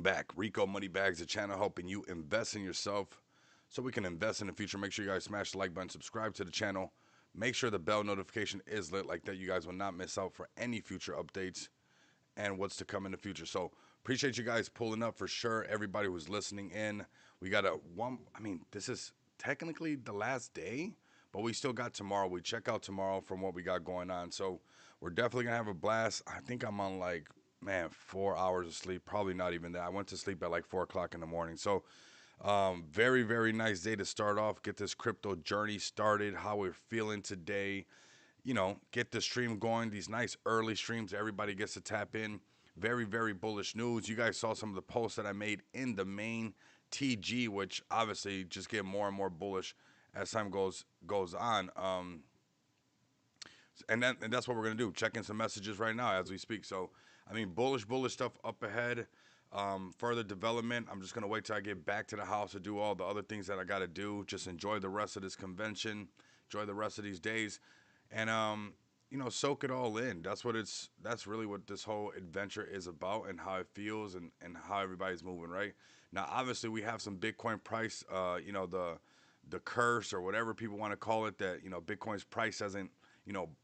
back. Rico Money Bags, the channel helping you invest in yourself so we can invest in the future. Make sure you guys smash the like button, subscribe to the channel. Make sure the bell notification is lit like that. You guys will not miss out for any future updates and what's to come in the future. So appreciate you guys pulling up for sure. Everybody who's listening in. We got this is technically the last day, but we still got tomorrow. We check out tomorrow from what we got going on. So we're definitely gonna have a blast. I think I'm on like, man, 4 hours of sleep. Probably not even that. I went to sleep at like 4 o'clock in the morning. So very, very nice day to start off. Get this crypto journey started. How we're feeling today. Get the stream going. These nice early streams. Everybody gets to tap in. Very, very bullish news. You guys saw some of the posts that I made in the main TG, which obviously just get more and more bullish as time goes on. And that's what we're gonna do. Checking some messages right now as we speak. So, bullish stuff up ahead. Further development. I'm just gonna wait till I get back to the house to do all the other things that I gotta do. Just enjoy the rest of this convention. Enjoy the rest of these days, and soak it all in. That's really what this whole adventure is about, and how it feels, and how everybody's moving. Right now, obviously, we have some Bitcoin price. The curse or whatever people want to call it, that Bitcoin's price doesn't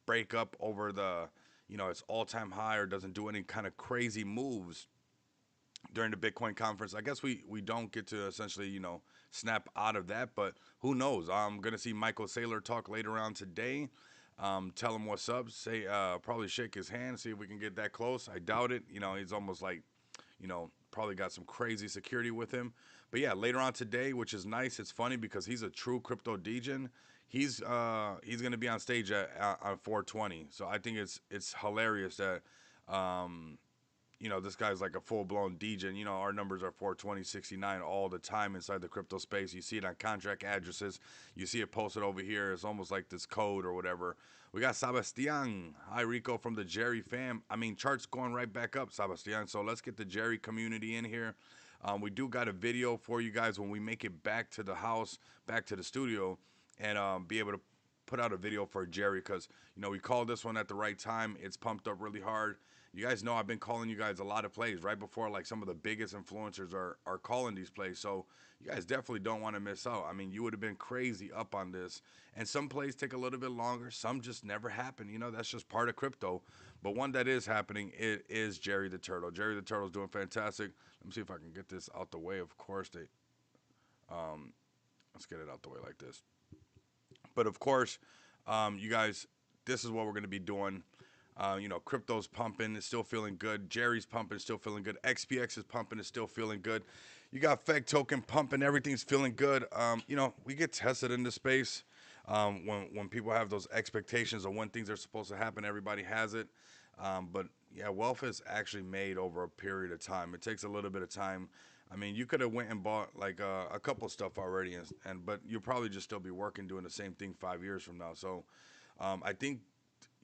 break up over its all-time high, or doesn't do any kind of crazy moves during the Bitcoin conference. I guess we don't get to essentially snap out of that, but who knows? I'm gonna see Michael Saylor talk later on today. Tell him what's up. Say probably shake his hand, see if we can get that close. I doubt it. He's almost like probably got some crazy security with him. But yeah, later on today, which is nice. It's funny because he's a true crypto degen. He's gonna be on stage on 420. So I think it's hilarious that this guy's like a full blown degen. Our numbers are 420, 69 all the time inside the crypto space. You see it on contract addresses. You see it posted over here. It's almost like this code or whatever. We got Sebastian. Hi, Rico from the Jerry fam. Charts going right back up, Sebastian. So let's get the Jerry community in here. We do got a video for you guys when we make it back to the house, back to the studio, and be able to put out a video for Jerry, because we called this one at the right time. It's pumped up really hard. You guys know I've been calling you guys a lot of plays right before, like, some of the biggest influencers are calling these plays. So you guys definitely don't want to miss out. You would have been crazy up on this. And some plays take a little bit longer. Some just never happen. That's just part of crypto. But one that is happening, it is Jerry the Turtle. Jerry the Turtle's doing fantastic. Let me see if I can get this out the way. Of course, let's get it out the way like this. But of course, you guys, this is what we're going to be doing. Crypto's pumping, it's still feeling good. Jerry's pumping, still feeling good. XPX is pumping, it's still feeling good. You got Feg Token pumping, everything's feeling good. We get tested in this space. When people have those expectations of when things are supposed to happen, everybody has it. But yeah, wealth is actually made over a period of time. It takes a little bit of time. You could have went and bought like a couple stuff already, but you'll probably just still be working doing the same thing 5 years from now. So I think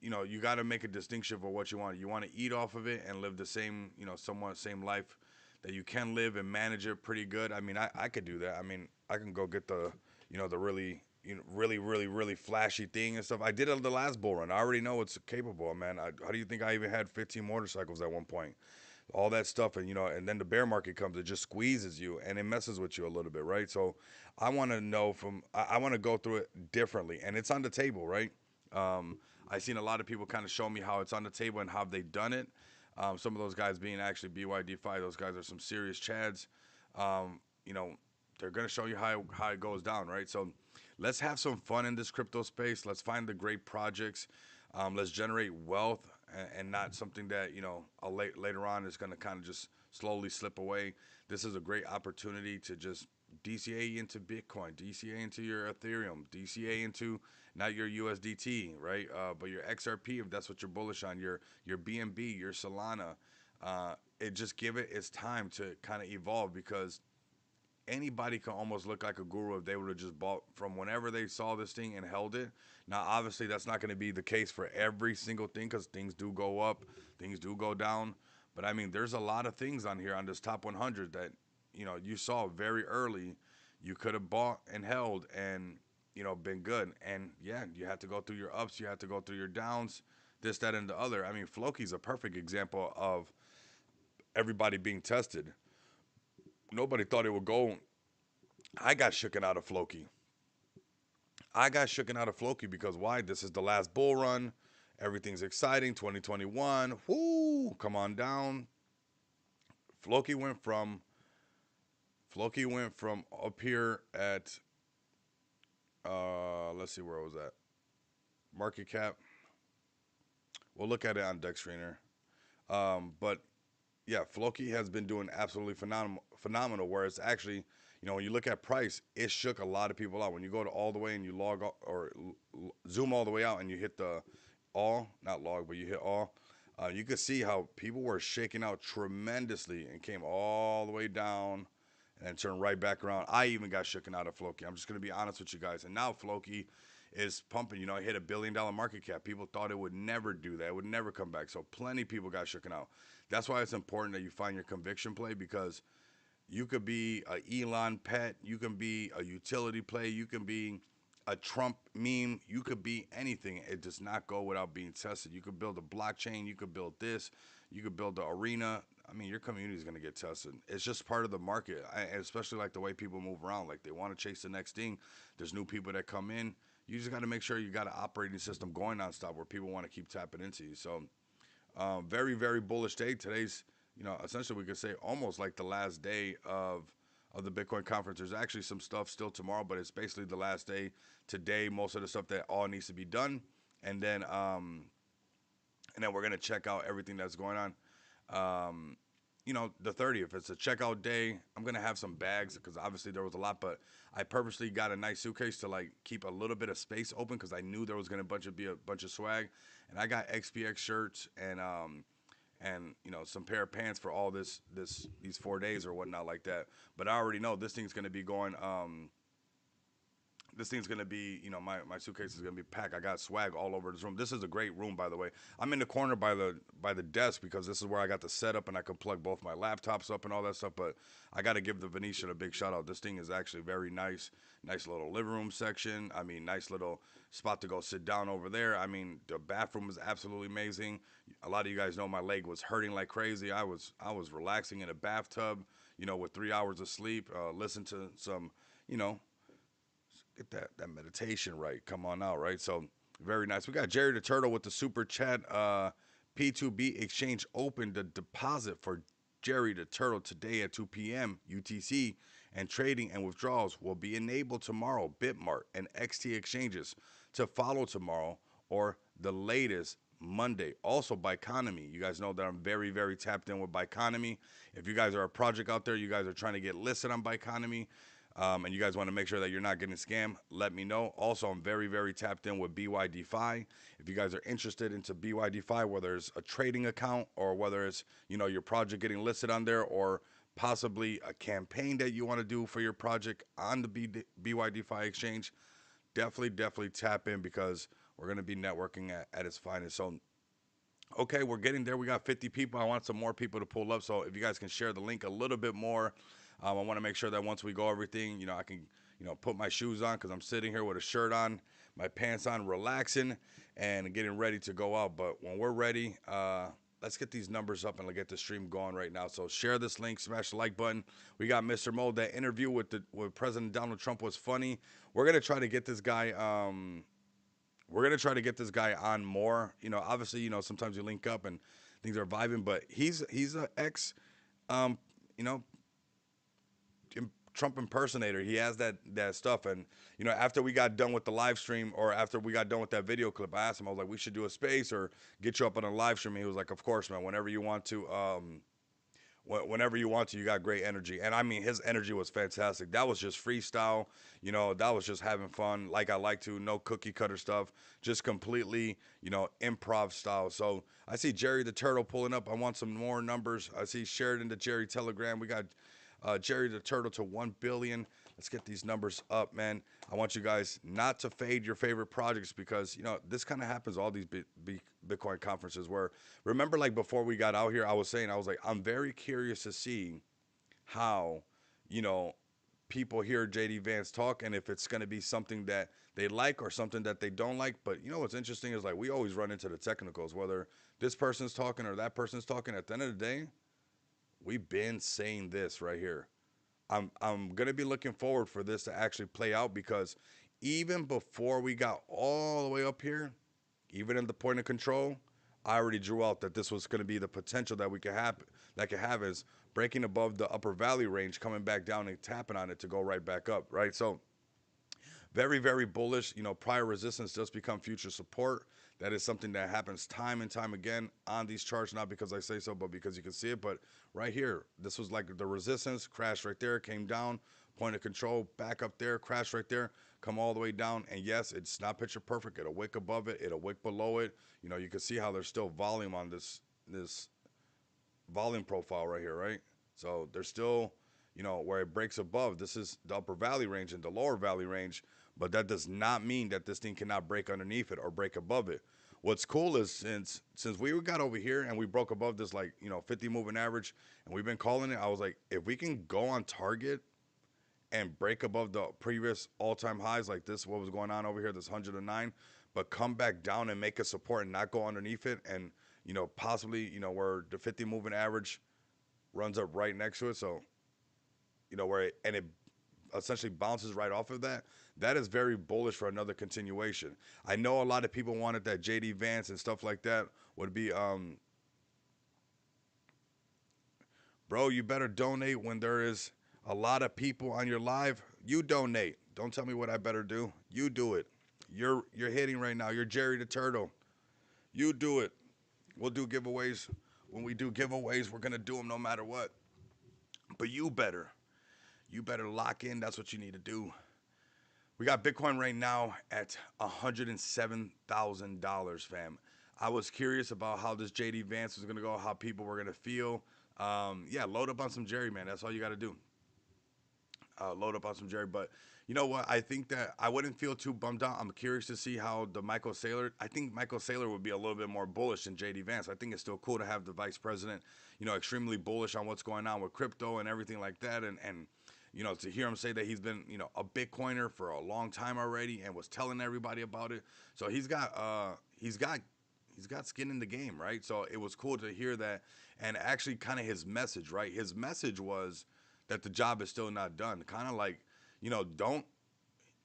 you got to make a distinction for what you want. You want to eat off of it and live the same, somewhat same life that you can live, and manage it pretty good. I could do that. I can go get the really, really flashy thing and stuff. I did it on the last bull run. I already know it's capable, man. How do you think I even had 15 motorcycles at one point? All that stuff, and then the bear market comes, it just squeezes you and it messes with you a little bit, right? So I want to know I want to go through it differently, and it's on the table, right? I've seen a lot of people kind of show me how it's on the table and how they've done it. Some of those guys being actually BYD5, those guys are some serious chads. They're going to show you how it goes down, right? So let's have some fun in this crypto space. Let's find the great projects. Let's generate wealth, and not something that, later on is going to kind of just slowly slip away. This is a great opportunity to just DCA into Bitcoin, DCA into your Ethereum, DCA into not your USDT, right? But your XRP, if that's what you're bullish on, your BNB, your Solana. Just give it its time to kind of evolve, because anybody can almost look like a guru if they would have just bought from whenever they saw this thing and held it. Now, obviously, that's not going to be the case for every single thing, because things do go up, things do go down. But there's a lot of things on here on this top 100 that you saw very early. You could have bought and held and been good. And yeah, you had to go through your ups, you had to go through your downs, this, that, and the other. Floki's a perfect example of everybody being tested. Nobody thought it would go. I got shooken out of Floki. I got shooken out of Floki because why? This is the last bull run. Everything's exciting. 2021. Whoo! Come on down. Floki went from up here at let's see where it was at. Market cap. We'll look at it on Deck Screener. But yeah, Floki has been doing absolutely phenomenal. Where it's actually, when you look at price, it shook a lot of people out. When you go to all the way and you log or zoom all the way out and you hit the all, not log, but you hit all, you could see how people were shaking out tremendously and came all the way down and turned right back around. I even got shooken out of Floki. I'm just gonna be honest with you guys. And now Floki is pumping. It hit $1 billion market cap. People thought it would never do that. It would never come back. So plenty of people got shooken out. That's why it's important that you find your conviction play because you could be a Elon pet, you can be a utility play, you can be a Trump meme, you could be anything. It does not go without being tested. You could build a blockchain, you could build this, you could build the arena. I mean, your community is going to get tested. It's just part of the market, especially like the way people move around. Like they want to chase the next thing. There's new people that come in. You just got to make sure you got an operating system going nonstop where people want to keep tapping into you. So very, very bullish day. Today's, essentially we could say almost like the last day of the Bitcoin conference. There's actually some stuff still tomorrow, but it's basically the last day today. Most of the stuff that all needs to be done, and then we're gonna check out everything that's going on. The 30th. It's a checkout day. I'm gonna have some bags because obviously there was a lot, but I purposely got a nice suitcase to like keep a little bit of space open because I knew there was gonna be a bunch of swag, and I got XPX shirts and some pair of pants for all these 4 days or whatnot like that. But I already know this thing's gonna be going. This thing's gonna be, my suitcase is gonna be packed. I got swag all over this room. This is a great room, by the way. I'm in the corner by the desk because this is where I got the setup and I can plug both my laptops up and all that stuff. But I got to give the Venetian a big shout out. This thing is actually very nice. Nice little living room section. I mean, nice little spot to go sit down over there. I mean, the bathroom is absolutely amazing. A lot of you guys know my leg was hurting like crazy. I was relaxing in a bathtub, with 3 hours of sleep. Listen to some, you know, get that meditation right. Come on out, right? So very nice. We got Jerry the Turtle with the super chat. P2B exchange opened the deposit for Jerry the Turtle today at 2 p.m. UTC, and trading and withdrawals will be enabled tomorrow. Bitmart and XT exchanges to follow tomorrow or the latest Monday. Also, Biconomy. You guys know that I'm very, very tapped in with Biconomy. If you guys are a project out there, you guys are trying to get listed on Biconomy, and you guys want to make sure that you're not getting scammed, let me know. Also, I'm very, very tapped in with BYDFi. If you guys are interested into BYDFi, whether it's a trading account or whether it's, your project getting listed on there or possibly a campaign that you want to do for your project on the BYDFi exchange, definitely tap in because we're going to be networking at its finest. So okay, we're getting there. We got 50 people. I want some more people to pull up. So if you guys can share the link a little bit more, I want to make sure that once we go everything, I can, put my shoes on because I'm sitting here with a shirt on, my pants on, relaxing and getting ready to go out. But when we're ready, let's get these numbers up and get the stream going right now. So share this link, smash the like button. We got Mr. Mo. That interview with President Donald Trump was funny. We're gonna try to get this guy. We're gonna try to get this guy on more. Obviously, sometimes you link up and things are vibing, but he's an ex, um, you know, Trump impersonator. He has that stuff, and after we got done with the live stream, or after we got done with that video clip, I asked him. I was like, we should do a space or get you up on a live stream. And he was like, of course, man. Whenever you want to. Whenever you want to, you got great energy. And I mean, his energy was fantastic. That was just freestyle. That was just having fun like I like to. No cookie cutter stuff. Just completely, improv style. So I see Jerry the Turtle pulling up. I want some more numbers. I see Sheridan the Jerry Telegram. We got Jerry the Turtle to 1 billion. Let's get these numbers up, man. I want you guys not to fade your favorite projects because, this kind of happens all these Bitcoin conferences where, remember, like before we got out here, I was like, I'm very curious to see how, people hear JD Vance talk and if it's going to be something that they like or something that they don't like. But, what's interesting is like we always run into the technicals, whether this person's talking or that person's talking. At the end of the day, we've been saying this right here. I'm gonna be looking forward for this to actually play out because even before we got all the way up here, even in the point of control, I already drew out that this was going to be the potential that we could have. That could have is breaking above the upper valley range, coming back down and tapping on it to go right back up. Right, so very, very bullish. Prior resistance does become future support. That is something that happens time and time again on these charts, not because I say so, but because you can see it. But right here, this was like the resistance, crashed right there, came down, point of control, back up there, crash right there, come all the way down. And yes, it's not picture perfect. It'll wick above it, it'll wick below it. You can see how there's still volume on this volume profile right here, right? So there's still, where it breaks above. This is the upper valley range and the lower valley range, but that does not mean that this thing cannot break underneath it or break above it. What's cool is since we got over here and we broke above this 50 moving average and we've been calling it, I was like, if we can go on target and break above the previous all-time highs like this, what was going on over here, this 109, but come back down and make a support and not go underneath it, and possibly where the 50 moving average runs up right next to it, so where it essentially bounces right off of that. That is very bullish for another continuation. I know a lot of people wanted that JD Vance and stuff like that would be bro, you better donate when there is a lot of people on your live. You donate. Don't tell me what I better do. You do it. You're hitting right now. You're Jerry the Turtle. You do it. We'll do giveaways. When we do giveaways, we're gonna do them no matter what. But you better lock in. That's what you need to do. We got Bitcoin right now at $107,000, fam. I was curious about how this JD Vance was gonna go, how people were gonna feel. Yeah, load up on some Jerry, man. That's all you got to do. Load up on some Jerry. But you know what? I think that I wouldn't feel too bummed out. I'm curious to see how the Michael Saylor. I think Michael Saylor would be a little bit more bullish than JD Vance. I think it's still cool to have the vice president, extremely bullish on what's going on with crypto and everything like that. And to hear him say that he's been, a Bitcoiner for a long time already and was telling everybody about it. So he's got skin in the game, right? So it was cool to hear that, and actually, kind of his message, right? His message was that the job is still not done. Kind of like, don't.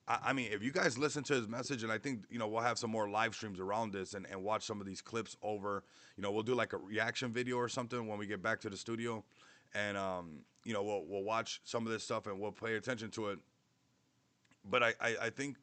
I mean, if you guys listen to his message, and I think we'll have some more live streams around this and watch some of these clips over. We'll do like a reaction video or something when we get back to the studio, and we'll watch some of this stuff and we'll pay attention to it. But I think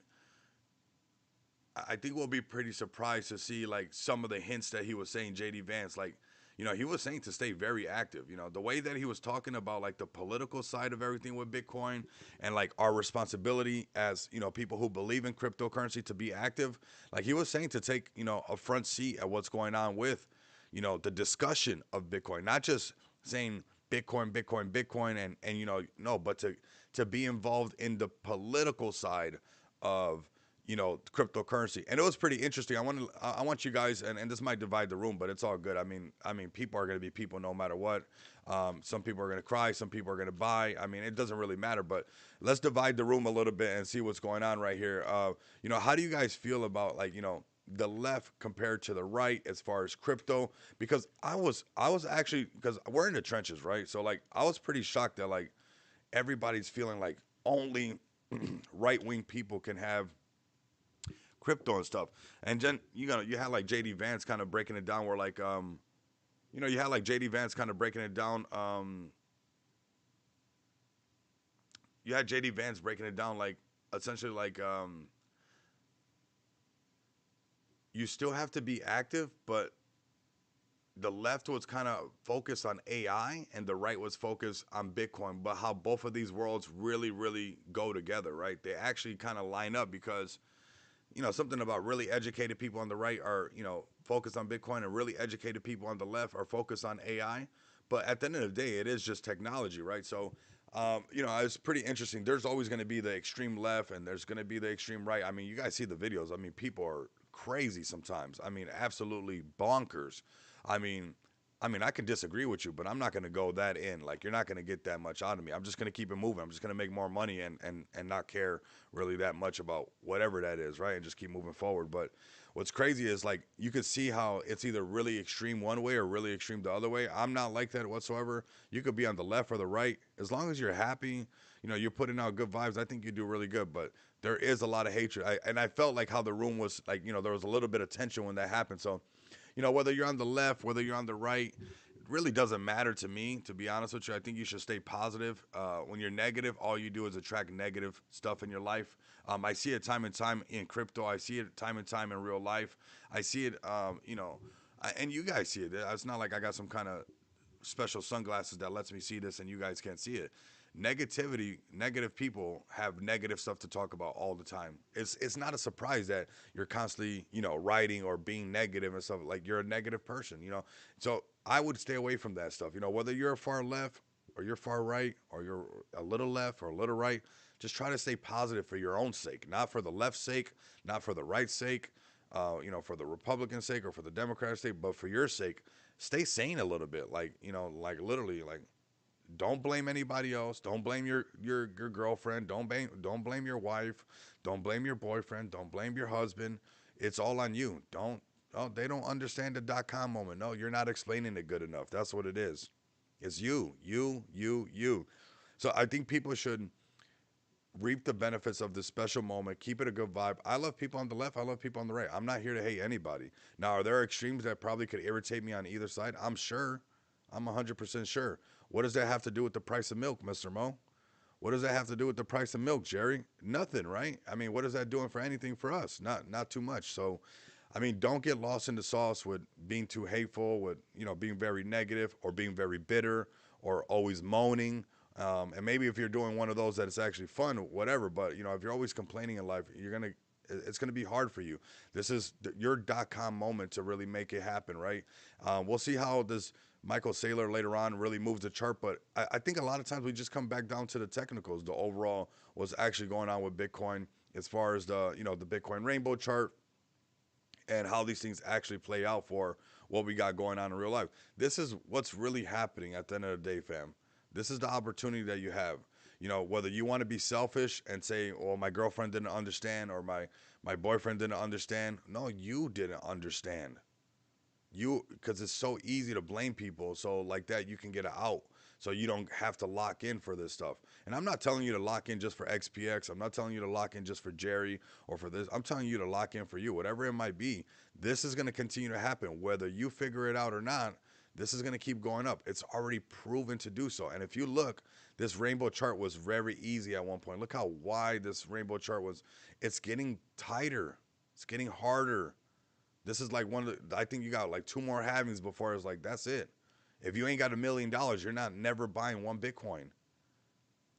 we'll be pretty surprised to see like some of the hints that he was saying. JD Vance, like, he was saying to stay very active. The way that he was talking about like the political side of everything with Bitcoin and like our responsibility as people who believe in cryptocurrency to be active. Like he was saying to take a front seat at what's going on with the discussion of Bitcoin, not just saying Bitcoin, Bitcoin, Bitcoin, and no, but to be involved in the political side of cryptocurrency. And it was pretty interesting. I want you guys, and this might divide the room, but it's all good. I mean people are going to be people no matter what. Some people are going to cry, some people are going to buy. I mean, it doesn't really matter, but let's divide the room a little bit and see what's going on right here. How do you guys feel about like the left compared to the right as far as crypto? Because I was actually, because we're in the trenches, right? So like I was pretty shocked that like everybody's feeling like only right wing people can have crypto and stuff. And then you had like JD Vance kind of breaking it down where like you had like JD Vance kind of breaking it down. You had JD Vance breaking it down like essentially like you still have to be active, but the left was kind of focused on AI and the right was focused on Bitcoin, but how both of these worlds really, really go together, right? They actually kind of line up because something about really educated people on the right are, focused on Bitcoin, and really educated people on the left are focused on AI. But at the end of the day, it is just technology, right? So, it's pretty interesting. There's always going to be the extreme left and there's going to be the extreme right. I mean, you guys see the videos. I mean, people are crazy sometimes. I mean, absolutely bonkers. I mean, I mean, I can disagree with you, but I'm not going to go that in. Like, you're not going to get that much out of me. I'm just going to keep it moving. I'm just going to make more money and not care really that much about whatever that is, right? And just keep moving forward. But what's crazy is like you could see how it's either really extreme one way or really extreme the other way. I'm not like that whatsoever. You could be on the left or the right. As long as you're happy, you're putting out good vibes, I think you do really good. But there is a lot of hatred. And I felt like how the room was like, there was a little bit of tension when that happened. So whether you're on the left, whether you're on the right, it really doesn't matter to me, to be honest with you. I think you should stay positive. When you're negative, all you do is attract negative stuff in your life. I see it time and time in crypto. I see it time and time in real life. I see it, and you guys see it. It's not like I got some kind of special sunglasses that lets me see this and you guys can't see it. Negativity, negative people have negative stuff to talk about all the time. It's not a surprise that you're constantly, writing or being negative and stuff. Like, you're a negative person. So I would stay away from that stuff. Whether you're far left or you're far right or you're a little left or a little right, just try to stay positive for your own sake, not for the left's sake, not for the right's sake, for the Republican sake or for the Democratic sake, but for your sake. Stay sane a little bit, like like literally, like don't blame anybody else. Don't blame your girlfriend. Don't blame your wife. Don't blame your boyfriend. Don't blame your husband. It's all on you. Don't Oh, they don't understand the .com moment. No, you're not explaining it good enough. That's what it is. It's you, you, you, you. So I think people should reap the benefits of this special moment. Keep it a good vibe. I love people on the left. I love people on the right. I'm not here to hate anybody. Now, are there extremes that probably could irritate me on either side? I'm sure. I'm 100% sure. What does that have to do with the price of milk, Mr. Mo? What does that have to do with the price of milk, Jerry? Nothing, right? I mean, what is that doing for anything for us? Not too much. So, I mean, don't get lost in the sauce with being too hateful, with being very negative or being very bitter or always moaning. And maybe if you're doing one of those that it's actually fun, whatever. But if you're always complaining in life, it's gonna be hard for you. This is your .com moment to really make it happen, right? We'll see how this Michael Saylor later on really moves the chart, but I think a lot of times we just come back down to the technicals, the overall what's actually going on with Bitcoin as far as the Bitcoin rainbow chart and how these things actually play out for what we got going on in real life. This is what's really happening at the end of the day, fam. This is the opportunity that you have. Whether you want to be selfish and say, "Well, my girlfriend didn't understand," or my boyfriend didn't understand. No, you didn't understand. Because it's so easy to blame people, so like that you can get it out, so you don't have to lock in for this stuff. And I'm not telling you to lock in just for XPX. I'm not telling you to lock in just for Jerry or for this. I'm telling you to lock in for you, whatever it might be. This is going to continue to happen whether you figure it out or not. This is going to keep going up. It's already proven to do so. And if you look, this rainbow chart was very easy at one point. Look how wide this rainbow chart was. It's getting tighter. It's getting harder. This is like one of the, I think you got like two more halvings before it's like, that's it. If you ain't got $1 million, you're not never buying one Bitcoin.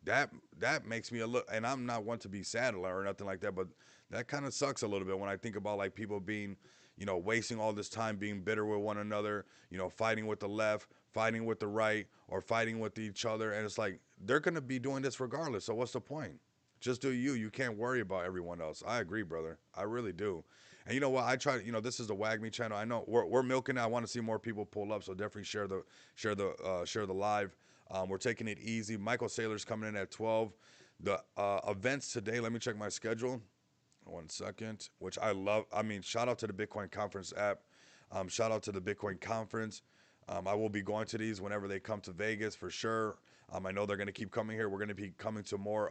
That that makes me a little, and I'm not one to be sad or nothing like that, but that kind of sucks a little bit when I think about like people being, wasting all this time being bitter with one another, fighting with the left, fighting with the right, or fighting with each other, and it's like they're gonna be doing this regardless. So what's the point? Just do you. You can't worry about everyone else. I agree, brother. I really do. And you know what? I try. This is the Wag Me channel. I know we're milking it. I want to see more people pull up. So definitely share the live. We're taking it easy. Michael Saylor's coming in at 12. The events today. Let me check my schedule. 1 second. Which I love. I mean, shout out to the Bitcoin Conference app. Shout out to the Bitcoin Conference. I will be going to these whenever they come to Vegas for sure. I know they're going to keep coming here. We're going to be coming to more.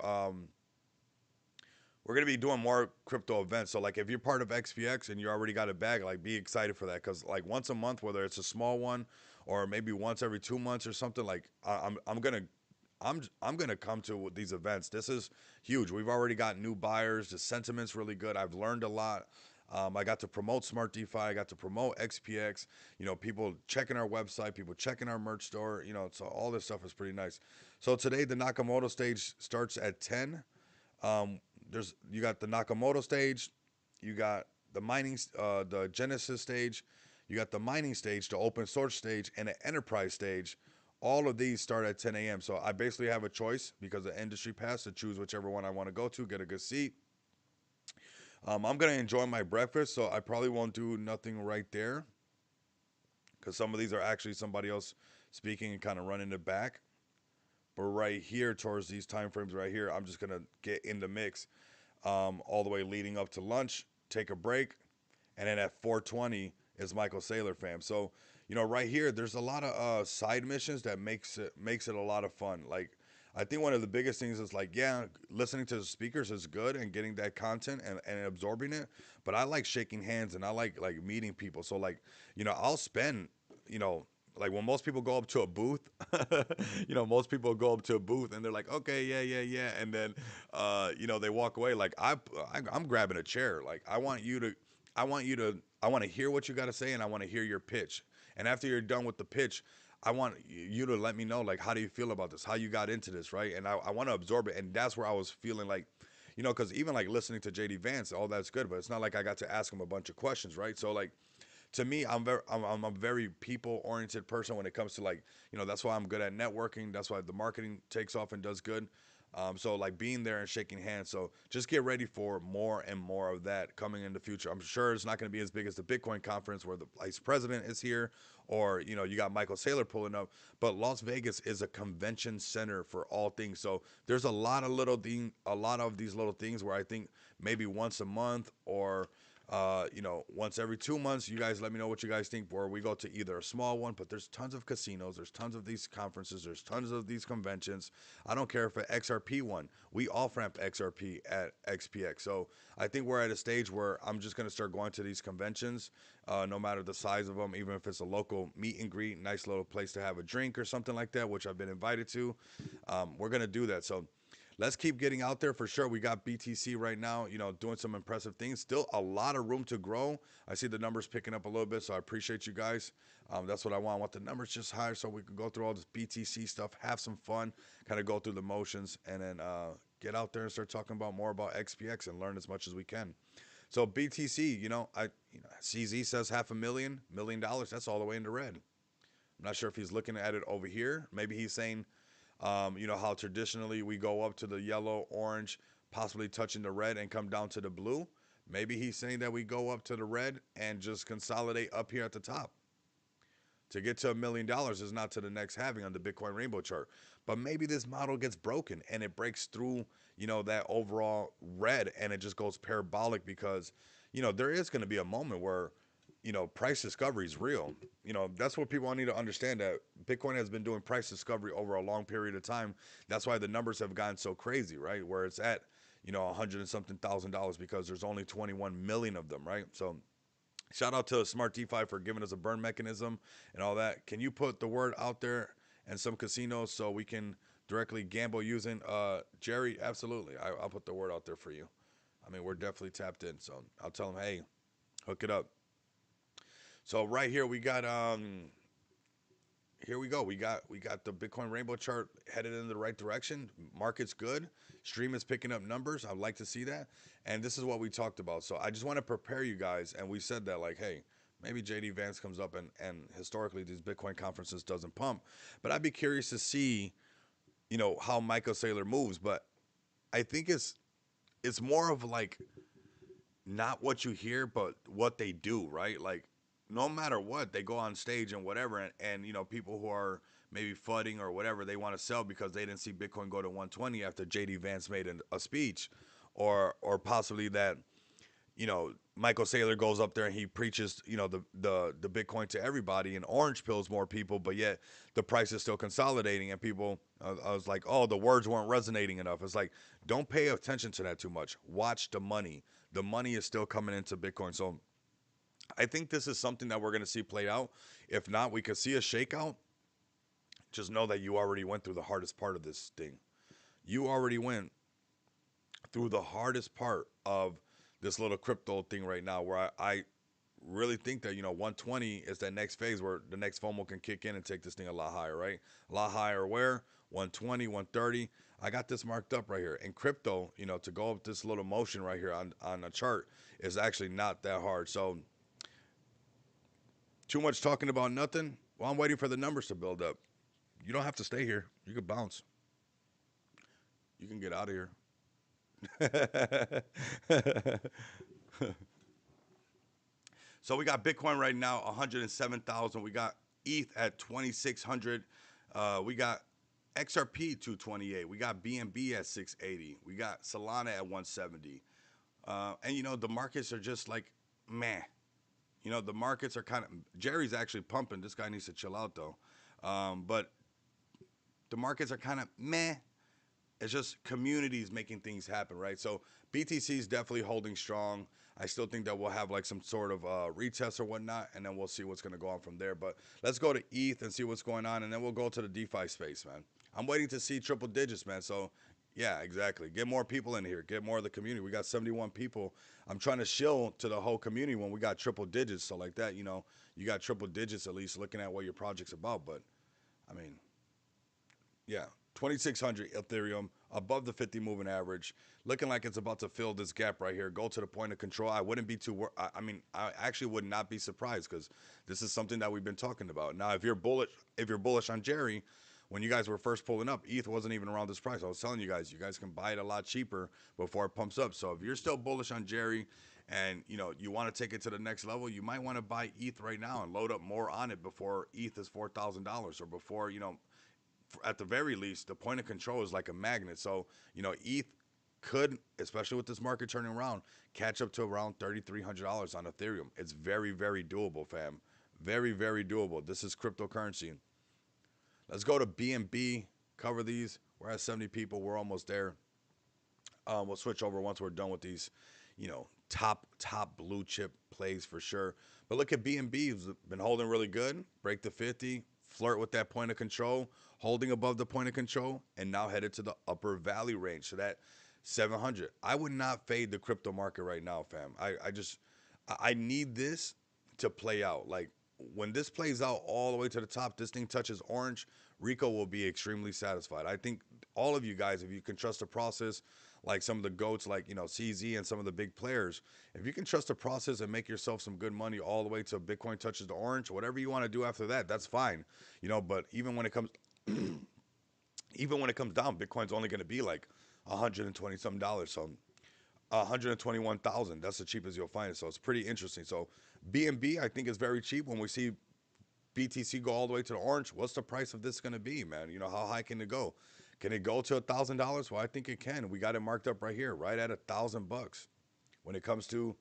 We're gonna be doing more crypto events. So like if you're part of XPX and you already got a bag, like be excited for that. Cause like once a month, whether it's a small one or maybe once every 2 months or something, like I'm gonna come to these events. This is huge. We've already got new buyers. The sentiment's really good. I've learned a lot. I got to promote Smart DeFi. I got to promote XPX. People checking our website, people checking our merch store. So all this stuff is pretty nice. So today the Nakamoto stage starts at 10. Um, you got the Nakamoto stage, you got the Genesis stage, you got the mining stage, the open source stage, and the enterprise stage. All of these start at 10 a.m. So I basically have a choice because of industry pass to choose whichever one I want to go to, get a good seat. I'm gonna enjoy my breakfast, so I probably won't do nothing right there. because some of these are actually somebody else speaking and kind of running it back. But right here, towards these time frames right here, I'm just gonna get in the mix, all the way leading up to lunch, take a break, and then at 4:20 is Michael Saylor, fam. So right here, there's a lot of side missions that makes it a lot of fun. Like, I think one of the biggest things is like, yeah, listening to the speakers is good and getting that content and absorbing it. But I like shaking hands and I like meeting people. So like, I'll spend, you know, like when most people go up to a booth, most people go up to a booth and they're like, okay, yeah, yeah, yeah, and then, they walk away. Like I'm grabbing a chair. Like I want to hear what you got to say and I want to hear your pitch. And after you're done with the pitch, I want you to let me know, like, how do you feel about this? How you got into this, right? And I want to absorb it. And that's where I was feeling like, because even like listening to JD Vance, all that's good, but it's not like I got to ask him a bunch of questions, right? So like, to me, I'm a very people oriented person when it comes to like, that's why I'm good at networking. That's why the marketing takes off and does good. So like being there and shaking hands. So just get ready for more and more of that coming in the future. I'm sure it's not going to be as big as the Bitcoin conference where the vice president is here, or you got Michael Saylor pulling up. But Las Vegas is a convention center for all things. So there's a lot of these little things where I think maybe once a month or once every 2 months, you guys let me know what you guys think. Where we go to either a small one, but there's tons of casinos, there's tons of these conferences, there's tons of these conventions. I don't care if an XRP one. We off ramp XRP at XPX. So I think we're at a stage where I'm just gonna start going to these conventions, no matter the size of them, even if it's a local meet and greet, nice little place to have a drink or something like that, which I've been invited to. We're gonna do that. So let's keep getting out there for sure. We got BTC right now, doing some impressive things. Still a lot of room to grow. I see the numbers picking up a little bit, so I appreciate you guys. That's what I want. I want the numbers just higher so we can go through all this BTC stuff, have some fun, kind of go through the motions, and then get out there and start talking about more about XPX and learn as much as we can. So BTC, CZ says $500,000 dollars. That's all the way in the red. I'm not sure if he's looking at it over here. Maybe he's saying, how traditionally we go up to the yellow, orange, possibly touching the red and come down to the blue. Maybe he's saying that we go up to the red and just consolidate up here at the top. To get to $1 million is not to the next halving on the Bitcoin rainbow chart. But maybe this model gets broken and it breaks through, that overall red and it just goes parabolic because, there is going to be a moment where, price discovery is real. That's what people need to understand, that Bitcoin has been doing price discovery over a long period of time. That's why the numbers have gotten so crazy, right? Where it's at, 100 and something thousand dollars because there's only 21 million of them, right? So shout out to Smart DeFi for giving us a burn mechanism and all that. Can you put the word out there and some casinos so we can directly gamble using Jerry? Absolutely. I'll put the word out there for you. I mean, we're definitely tapped in. So I'll tell them, hey, hook it up. So right here we got here we go. We got the Bitcoin rainbow chart headed in the right direction. Market's good. Stream is picking up numbers. I'd like to see that. And this is what we talked about. So I just want to prepare you guys. And we said that, like, hey, maybe JD Vance comes up and historically these Bitcoin conferences doesn't pump. But I'd be curious to see, how Michael Saylor moves. But I think it's more of like not what you hear, but what they do, right? Like, no matter what, they go on stage and whatever, and people who are maybe fudding or whatever, they want to sell because they didn't see Bitcoin go to 120 after JD Vance made a speech, or possibly that Michael Saylor goes up there and he preaches the Bitcoin to everybody and orange pills more people, but yet the price is still consolidating and people. I was like, oh, the words weren't resonating enough. It's like, don't pay attention to that too much. Watch the money. The money is still coming into Bitcoin. So I think this is something that we're going to see play out. If not, we could see a shakeout. Just know that you already went through the hardest part of this thing. You already went through the hardest part of this little crypto thing right now, where I really think that 120 is that next phase where the next FOMO can kick in and take this thing a lot higher, right? A lot higher where 120, 130. I got this marked up right here. In crypto, to go up this little motion right here on a chart is actually not that hard. So too much talking about nothing. Well, I'm waiting for the numbers to build up. You don't have to stay here. You can bounce. You can get out of here. So we got Bitcoin right now 107,000. We got ETH at 2,600. We got XRP 228. We got BNB at 680. We got Solana at 170. And the markets are just like meh. The markets are kind of. Jerry's actually pumping. This guy needs to chill out though. But the markets are kind of meh. It's just communities making things happen, right? So BTC is definitely holding strong. I still think that we'll have like some sort of retest or whatnot, and then we'll see what's going to go on from there. But let's go to ETH and see what's going on, and then we'll go to the DeFi space, man. I'm waiting to see triple digits, man. So yeah, exactly. Get more people in here. Get more of the community. We got 71 people. I'm trying to shill to the whole community when we got triple digits. So like that, you got triple digits at least looking at what your project's about. But I mean, yeah, 2,600 Ethereum above the 50 moving average, looking like it's about to fill this gap right here. Go to the point of control. I wouldn't be too. I mean, I actually would not be surprised because this is something that we've been talking about. Now, if you're bullish on Jerry, when you guys were first pulling up, ETH wasn't even around this price. I was telling you guys can buy it a lot cheaper before it pumps up. So if you're still bullish on Jerry, and you want to take it to the next level, you might want to buy ETH right now and load up more on it before ETH is $4,000 or before at the very least, the point of control is like a magnet. So, ETH could, especially with this market turning around, catch up to around $3,300 on Ethereum. It's very, very doable, fam. Very, very doable. This is cryptocurrency. Let's go to BNB, cover these. We're at 70 people. We're almost there. We'll switch over once we're done with these, top blue chip plays for sure. But look at BNB, who's been holding really good. Break the 50, flirt with that point of control, holding above the point of control, and now headed to the upper value range. So that 700. I would not fade the crypto market right now, fam. I need this to play out. Like when this plays out all the way to the top, this thing touches orange, Rico will be extremely satisfied. I think all of you guys, if you can trust the process, like some of the goats, like CZ and some of the big players, if you can trust the process and make yourself some good money all the way to Bitcoin touches the orange, whatever you want to do after that, that's fine. But even when it comes, even when it comes down, Bitcoin's only going to be like 120 something dollars. So 121,000. That's the cheapest you'll find it. So it's pretty interesting. So BNB, I think, is very cheap. When we see BTC go all the way to the orange, what's the price of this going to be, man? How high can it go? Can it go to $1,000? Well, I think it can. We got it marked up right here, right at $1,000 when it comes to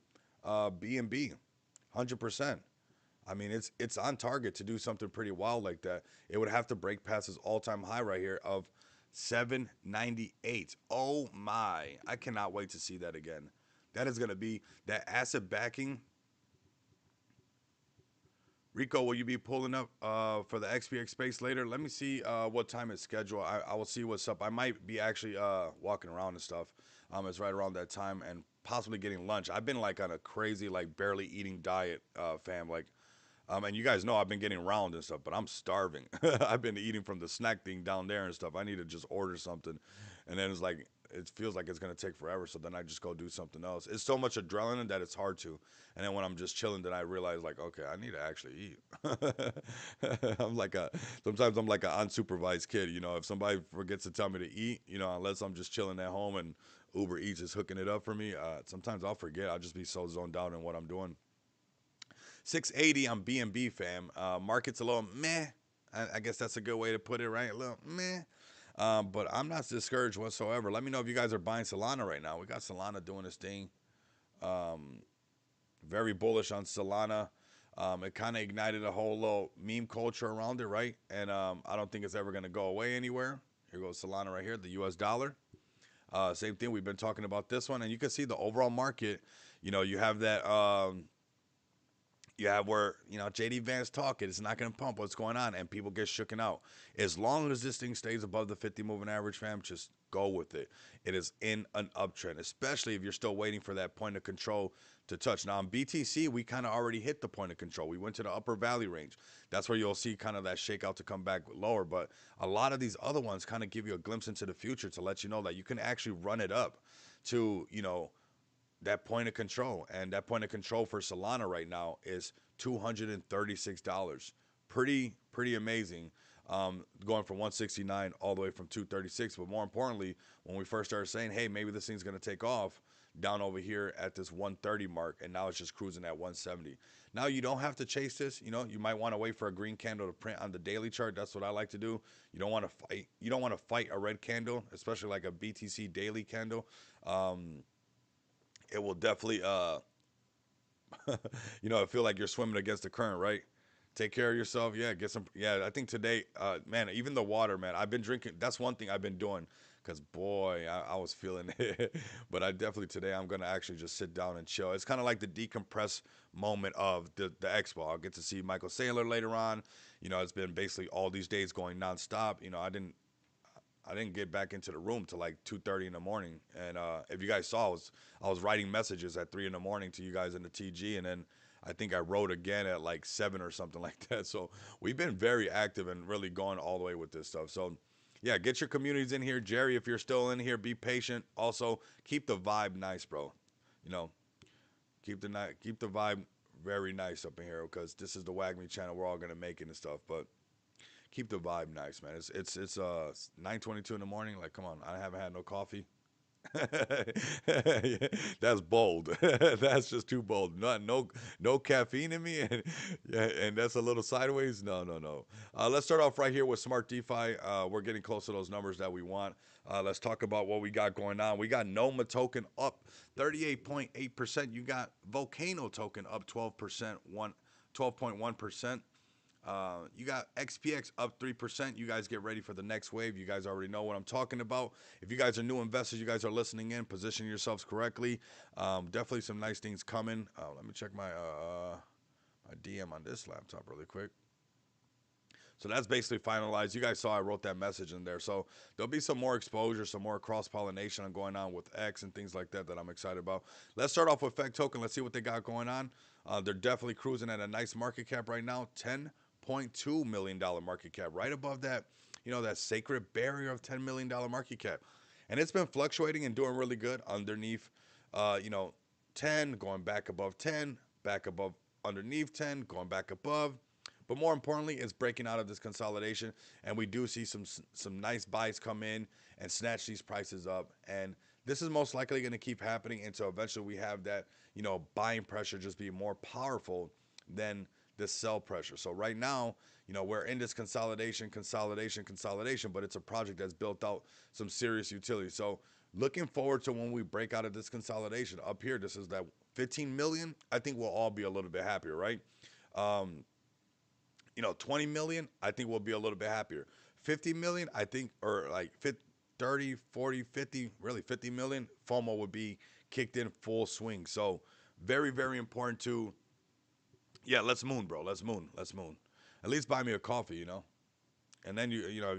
BNB, 100%. I mean, it's on target to do something pretty wild like that. It would have to break past his all-time high right here of 798. Oh my! I cannot wait to see that again. That is going to be that asset backing. Rico, will you be pulling up for the XPX space later? Let me see what time it's scheduled. I will see what's up. I might be actually walking around and stuff. It's right around that time and possibly getting lunch. I've been like on a crazy, like barely eating diet, fam. Like, and you guys know I've been getting round and stuff, but I'm starving. I've been eating from the snack thing down there and stuff. I need to just order something. And then it's like, it feels like it's going to take forever. So then I just go do something else. It's so much adrenaline that it's hard to. And then when I'm just chilling, then I realize like, okay, I need to actually eat. Sometimes I'm like an unsupervised kid. If somebody forgets to tell me to eat, unless I'm just chilling at home and Uber Eats is hooking it up for me, sometimes I'll forget. I'll just be so zoned out in what I'm doing. 680 on BNB, fam. Market's a little meh. I guess that's a good way to put it, right? A little meh. But I'm not discouraged whatsoever. Let me know if you guys are buying Solana right now. We got Solana doing this thing. Very bullish on Solana. It kind of ignited a whole little meme culture around it, right? And I don't think it's ever going to go away anywhere. Here goes Solana right here, the US dollar. Same thing. We've been talking about this one. And you can see the overall market. You have that... you have where JD Vance talking, it's not going to pump, what's going on, and people get shooken out. As long as this thing stays above the 50 moving average, fam, just go with it. It is in an uptrend, especially if you're still waiting for that point of control to touch. Now on BTC, we kind of already hit the point of control. We went to the upper value range. That's where you'll see kind of that shakeout to come back lower. But a lot of these other ones kind of give you a glimpse into the future to let you know that you can actually run it up to that point of control. And that point of control for Solana right now is $236. Pretty amazing. going from 169 all the way from 236. But more importantly, when we first started saying, hey, maybe this thing's going to take off down over here at this 130 mark, and now it's just cruising at 170. Now you don't have to chase this. You know, you might want to wait for a green candle to print on the daily chart. That's what I like to do. You don't want to fight. You don't want to fight a red candle, especially like a BTC daily candle. Um, it will definitely you know, I feel like you're swimming against the current, right? Take care of yourself. Yeah, get some. Yeah, I think today, man, even the water, man. I've been drinking. That's one thing I've been doing, cause boy, I was feeling it. But I definitely today I'm gonna actually just sit down and chill. It's kind of like the decompress moment of the expo. I'll get to see Michael Saylor later on. You know, it's been basically all these days going nonstop. You know, I didn't get back into the room till like 2:30 in the morning. And if you guys saw, I was writing messages at 3 in the morning to you guys in the TG, and then I think I wrote again at like 7 or something like that. So we've been very active and really going all the way with this stuff. So yeah, get your communities in here, Jerry. If you're still in here, be patient. Also, keep the vibe nice, bro. You know, keep the vibe very nice up in here because this is the Wag Me channel. We're all gonna make it and stuff, but keep the vibe nice, man. It's 9:22 in the morning. Like, come on, I haven't had no coffee. That's bold. That's just too bold. No caffeine in me, and yeah, and that's a little sideways. No, no, no. Let's start off right here with Smart DeFi. We're getting close to those numbers that we want. Let's talk about what we got going on. We got Noma token up 38.8%. You got Volcano token up 12%, 12.1%. You got XPX up 3%. You guys get ready for the next wave. You guys already know what I'm talking about. If you guys are new investors, you guys are listening in, position yourselves correctly. Definitely some nice things coming. Let me check my DM on this laptop really quick. So that's basically finalized. You guys saw I wrote that message in there. So there'll be some more exposure, some more cross pollination going on with X and things like that that I'm excited about. Let's start off with Feg Token. Let's see what they got going on. They're definitely cruising at a nice market cap right now, $10.2 million market cap, right above that, you know, that sacred barrier of $10 million market cap. And it's been fluctuating and doing really good underneath, you know, 10, going back above 10, back above underneath 10, going back above. But more importantly, it's breaking out of this consolidation, and we do see some nice buys come in and snatch these prices up. And this is most likely going to keep happening until eventually we have that, you know, buying pressure just be more powerful than the sell pressure. So right now, you know, we're in this consolidation, but it's a project that's built out some serious utility. So looking forward to when we break out of this consolidation up here. This is that 15 million. I think we'll all be a little bit happier, right? Um, you know, 20 million, I think we'll be a little bit happier. 50 million, I think, or like 30, 40, 50, really 50 million, FOMO would be kicked in full swing. So very, very important to, yeah, let's moon, bro. Let's moon. Let's moon. At least buy me a coffee, you know? And then you know,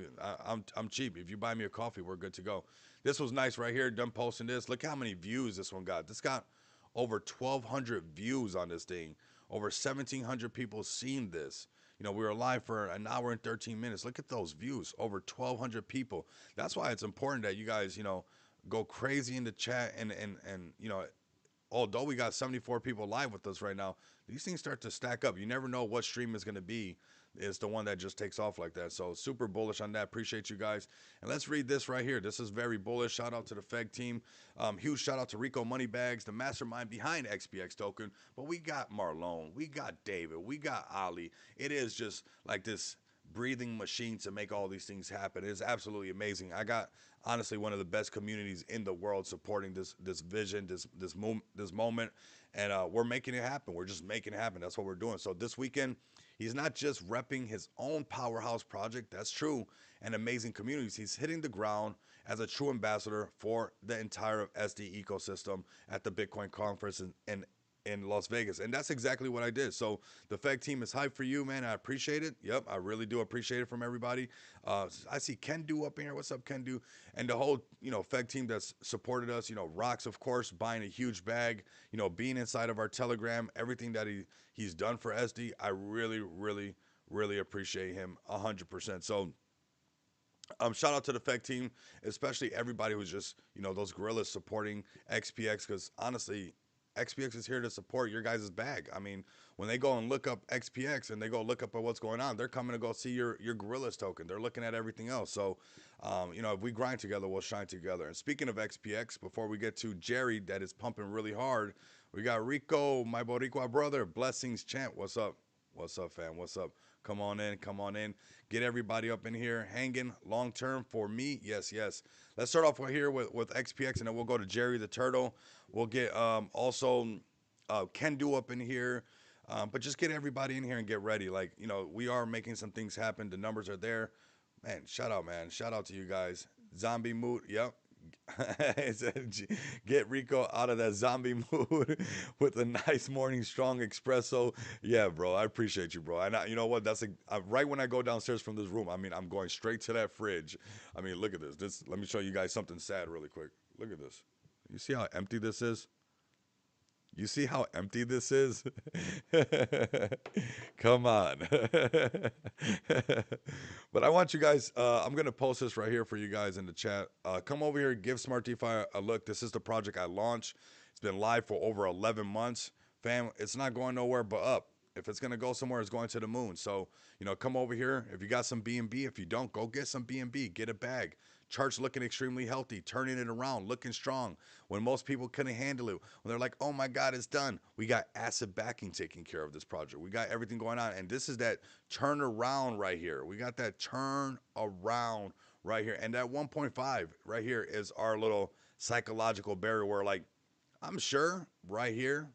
I'm cheap. If you buy me a coffee, we're good to go. This was nice right here. Done posting this. Look how many views this one got. This got over 1,200 views on this thing. Over 1,700 people seen this. You know, we were live for an hour and 13 minutes. Look at those views. Over 1,200 people. That's why it's important that you guys, you know, go crazy in the chat and you know, although we got 74 people live with us right now, these things start to stack up. You never know what stream is going to be. It's the one that just takes off like that. So super bullish on that. Appreciate you guys. And let's read this right here. This is very bullish. Shout out to the Feg team. Huge shout out to Rico Moneybags, the mastermind behind XPX token. But we got Marlon. We got David. We got Ali. It is just like this breathing machine to make all these things happen. It is absolutely amazing. I got honestly one of the best communities in the world supporting this vision, this moment, and we're making it happen. We're just making it happen. That's what we're doing. So this weekend, he's not just repping his own powerhouse project. That's true, and amazing communities. He's hitting the ground as a true ambassador for the entire SD ecosystem at the Bitcoin conference in Las Vegas. And that's exactly what I did. So the Feg team is hyped for you, man. I appreciate it. Yep, I really do appreciate it from everybody. I see Ken Do up in here. What's up, Ken Do? And the whole, you know, Feg team that's supported us, you know, Rocks, of course, buying a huge bag, you know, being inside of our Telegram, everything that he's done for SD. I really, really, really appreciate him 100%. So shout out to the Feg team, especially everybody who's just, you know, those gorillas supporting XPX, because honestly, XPX is here to support your guys' bag. I mean, when they go and look up XPX and they go look up at what's going on, they're coming to go see your Gorillas token. They're looking at everything else. So, you know, if we grind together, we'll shine together. And speaking of XPX, before we get to Jerry, that is pumping really hard, we got Rico, my Boricua brother. Blessings, champ. What's up? What's up, fam? What's up? Come on in. Come on in. Get everybody up in here hanging long term for me. Yes, yes. Let's start off here with XPX, and then we'll go to Jerry the Turtle. We'll get also Ken Do up in here. But just get everybody in here and get ready. Like, you know, we are making some things happen. The numbers are there. Man, shout out, man. Shout out to you guys. Zombie mood. Yep. Get Rico out of that zombie mood with a nice morning strong espresso. Yeah, bro, I appreciate you, bro. And you know what? That's right when I go downstairs from this room. I mean, I'm going straight to that fridge. I mean, look at this. Let me show you guys something sad really quick. Look at this. You see how empty this is? You see how empty this is? Come on. But I want you guys, I'm going to post this right here for you guys in the chat. Come over here, give Smart DeFi a look. This is the project I launched. It's been live for over 11 months. Fam, it's not going nowhere but up. If it's going to go somewhere, it's going to the moon. So, you know, come over here. If you got some BNB, if you don't, go get some BNB. Get a bag. Chart's looking extremely healthy, turning it around, looking strong. When most people couldn't handle it, when they're like, oh my God, it's done. We got asset backing taking care of this project. We got everything going on. And this is that turn around right here. We got that turn around right here. And that 1.5 right here is our little psychological barrier where, like, I'm sure right here,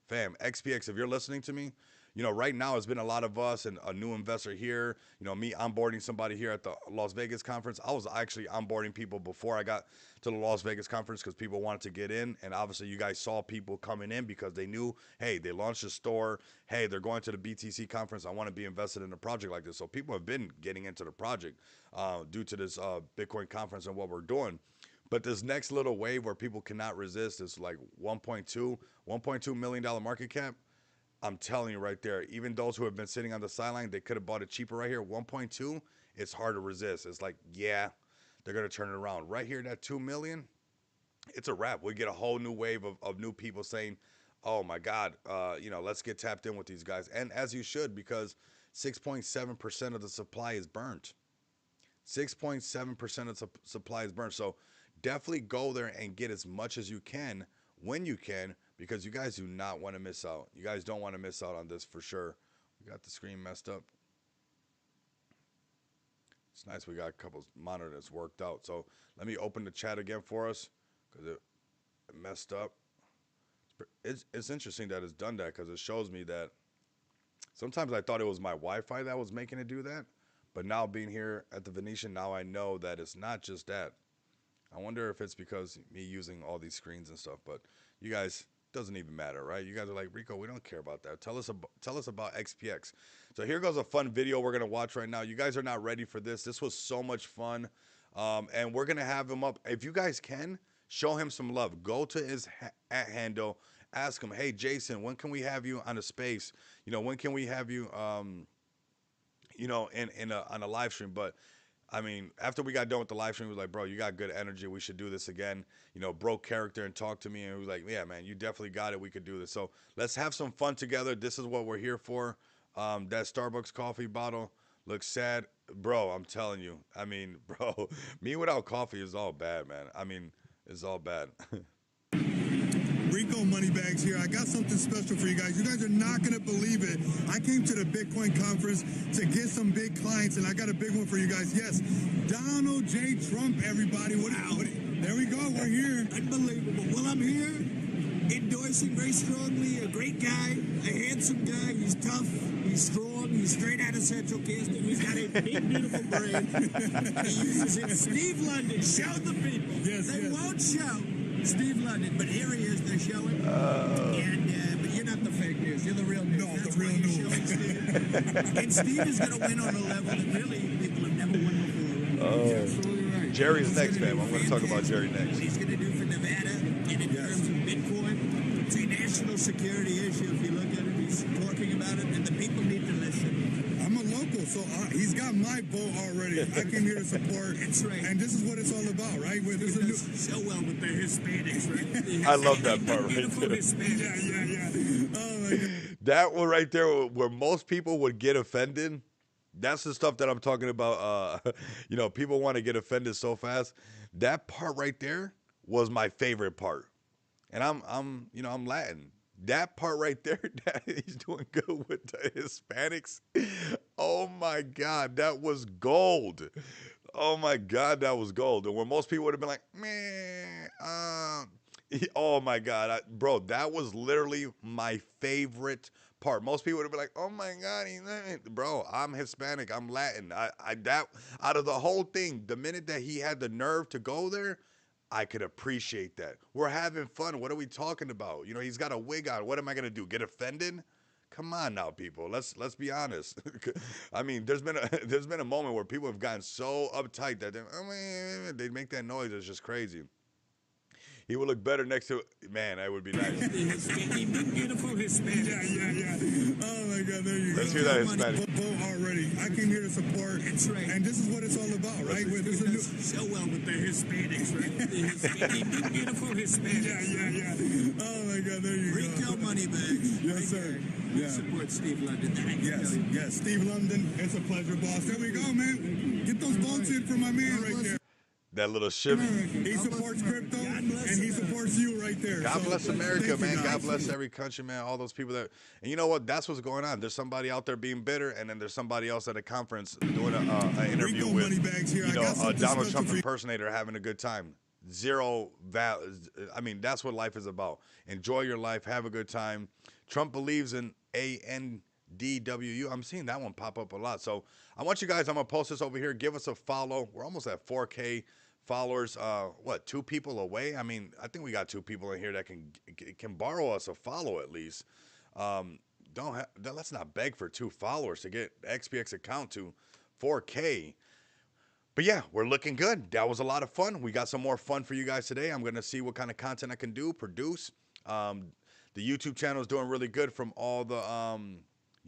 fam, XPX, if you're listening to me, you know, right now it's been a lot of us and a new investor here, you know, me onboarding somebody here at the Las Vegas conference. I was actually onboarding people before I got to the Las Vegas conference because people wanted to get in. And obviously you guys saw people coming in because they knew, hey, they launched a store. Hey, they're going to the BTC conference. I want to be invested in a project like this. So people have been getting into the project due to this Bitcoin conference and what we're doing. But this next little wave where people cannot resist is like $1.2 million market cap. I'm telling you right there, even those who have been sitting on the sideline, they could have bought it cheaper right here. 1.2, it's hard to resist. It's like, yeah, they're going to turn it around. Right here, that 2 million, it's a wrap. We get a whole new wave of new people saying, oh my God, you know, let's get tapped in with these guys. And as you should, because 6.7% of the supply is burnt. 6.7% of the supply is burnt. So definitely go there and get as much as you can when you can, because you guys do not want to miss out. You guys don't want to miss out on this for sure. We got the screen messed up. It's nice we got a couple monitors worked out. So let me open the chat again for us because it messed up. It's interesting that it's done that because it shows me that sometimes I thought it was my Wi-Fi that was making it do that. But now being here at the Venetian, now I know that it's not just that. I wonder if it's because me using all these screens and stuff. But you guys, doesn't even matter, right? You guys are like, Rico, we don't care about that. Tell us about XPX. So here goes a fun video we're gonna watch right now. You guys are not ready for this. This was so much fun, and we're gonna have him up. If you guys can, show him some love. Go to his handle, ask him, hey Jason, when can we have you on a space? You know, when can we have you, you know, on a live stream? But I mean, after we got done with the live stream, we was like, bro, you got good energy. We should do this again. You know, broke character and talk to me. And we was like, yeah, man, you definitely got it. We could do this. So let's have some fun together. This is what we're here for. That Starbucks coffee bottle looks sad. Bro, I'm telling you. I mean, bro, me without coffee is all bad, man. I mean, it's all bad. Rico Moneybags here. I got something special for you guys. You guys are not going to believe it. I came to the Bitcoin conference to get some big clients, and I got a big one for you guys. Yes, Donald J. Trump, everybody. There we go. We're here. Unbelievable. Well, I'm here endorsing very strongly a great guy, a handsome guy. He's tough. He's strong. He's straight out of Central Casting. He's got a big, beautiful brain. He uses it. Steve London, show the people. Yes, they won't show Steve London, but here he is. They're showing. But you're not the fake news. You're the real news. No, that's the real news. Showing Steve. And Steve is going to win on a level that really people have never won before. Oh. He's absolutely right. Jerry's next, man. I'm going to talk about Jerry next. What he's going to do for Nevada and in terms of Bitcoin, it's a national security issue. If you look at it, he's talking about it, and the people need to listen. I'm I'm a local, so he's got my vote already. I came here to support. That's right. And this is what it's all about, right? Where there's a new... So well with the Hispanics, right? I love that part right Beautiful there. Hispanics. Yeah. Oh my God. That one right there, where most people would get offended. That's the stuff that I'm talking about. People want to get offended so fast. That part right there was my favorite part. And I'm Latin. That part right there, that he's doing good with the Hispanics. Oh my God, that was gold. Oh my God, that was gold. And where most people would have been like, man, oh my God, bro, that was literally my favorite part. Most people would have been like, oh my God, bro, I'm Hispanic, I'm Latin. That out of the whole thing, the minute that he had the nerve to go there, I could appreciate that. We're having fun. What are we talking about? He's got a wig on. What am I gonna do? Get offended? Come on now, people. Let's be honest. I mean, there's been a moment where people have gotten so uptight that they make that noise. It's just crazy. He would look better next to man. That would be nice. Beautiful Hispanics. Yeah. Oh my God, there you Let's go. hear that Hispanic. Vote already. I came here to support. That's right. And this is what it's all about, right? Where there's a new... So well with the Hispanics, right? Beautiful Hispanics. Yeah. Oh my God, there you go. Retail money bags. Yes, sir. Yeah. Support Steve London. Yes. Steve London. It's a pleasure, boss. There we go, man. Get those votes in for my man right there. That little shimmy. He supports crypto, and he supports you right there. God bless America, thank you, man. guys. God bless every country, man. All those people that, and you know what? That's what's going on. There's somebody out there being bitter, and then there's somebody else at a conference doing an interview Rico with, Moneybags here. I got a something Donald special Trump for you. impersonator having a good time. Zero value. I mean, that's what life is about. Enjoy your life. Have a good time. Trump believes in ANDWU. I'm seeing that one pop up a lot. So I want you guys, I'm going to post this over here. Give us a follow. We're almost at 4K followers. 2 people away? I mean, I think we got 2 people in here that can borrow us a follow at least. Let's not beg for 2 followers to get XPX account to 4K. But yeah, we're looking good. That was a lot of fun. We got some more fun for you guys today. I'm going to see what kind of content I can produce. The YouTube channel is doing really good from all the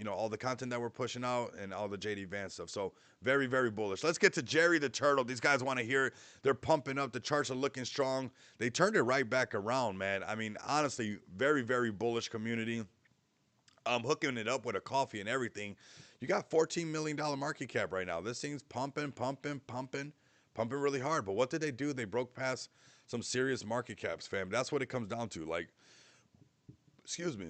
all the content that we're pushing out and all the JD Vance stuff. So very, very bullish. Let's get to Jerry the Turtle. These guys want to hear it. They're pumping up. The charts are looking strong. They turned it right back around, man. I mean, honestly, very, very bullish community. I'm hooking it up with a coffee and everything. You got $14 million market cap right now. This thing's pumping really hard. But what did they do? They broke past some serious market caps, fam. That's what it comes down to. Like, excuse me.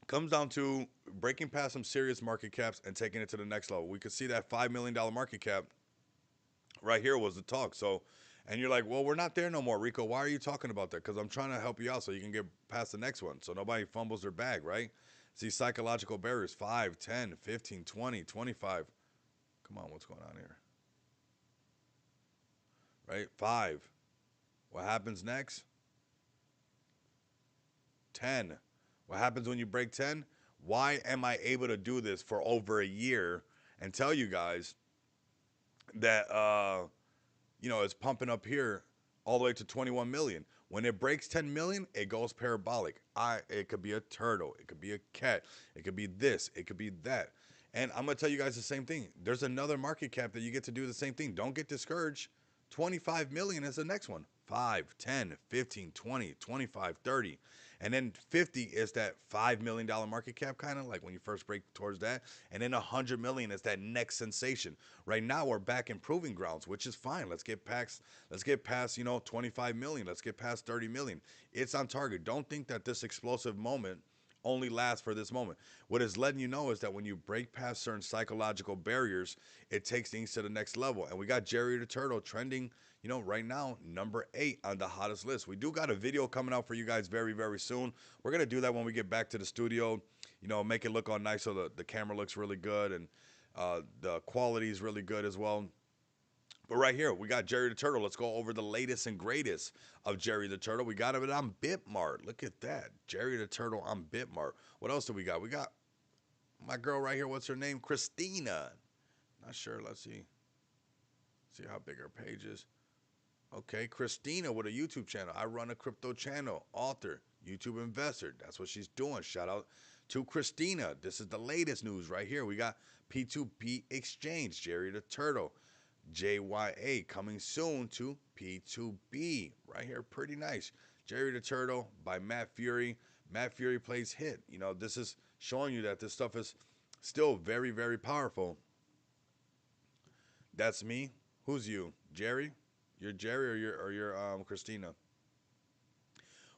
Comes down to breaking past some serious market caps and taking it to the next level. We could see that $5 million market cap right here was the talk. So, and you're like, well, we're not there no more, Rico. Why are you talking about that? Because I'm trying to help you out so you can get past the next one. So nobody fumbles their bag, right? See psychological barriers, 5, 10, 15, 20, 25. Come on, what's going on here? Right? 5. What happens next? 10. What happens when you break 10? Why am I able to do this for over a year and tell you guys that, it's pumping up here all the way to 21 million. When it breaks 10 million, it goes parabolic. It could be a turtle. It could be a cat. It could be this. It could be that. And I'm going to tell you guys the same thing. There's another market cap that you get to do the same thing. Don't get discouraged. 25 million is the next one. 5, 10, 15, 20, 25, 30. And then 50 is that $5 million market cap, kind of like when you first break towards that. And then 100 million is that next sensation. Right now we're back in proving grounds, which is fine. Let's get past 25 million. Let's get past 30 million. It's on target. Don't think that this explosive moment only lasts for this moment. What it's letting you know is that when you break past certain psychological barriers, it takes things to the next level. And we got Jerry the Turtle trending, right now, number 8 on the hottest list. We do got a video coming out for you guys very, very soon. We're going to do that when we get back to the studio, make it look all nice so the camera looks really good and the quality is really good as well. But right here, we got Jerry the Turtle. Let's go over the latest and greatest of Jerry the Turtle. We got it on Bitmart. Look at that. Jerry the Turtle on Bitmart. What else do we got? We got my girl right here. What's her name? Christina. Not sure. Let's see. See how big her page is. Okay, Christina with a YouTube channel. I run a crypto channel. Author. YouTube investor. That's what she's doing. Shout out To Christina, this is the latest news right here. We got P2P Exchange, Jerry the Turtle, JYA coming soon to P2B right here. Pretty nice. Jerry the Turtle by Matt Fury. Matt Fury plays Hit. You know, this is showing you that this stuff is still very, very powerful. That's me. Who's you? Jerry? You're Jerry or you're Christina?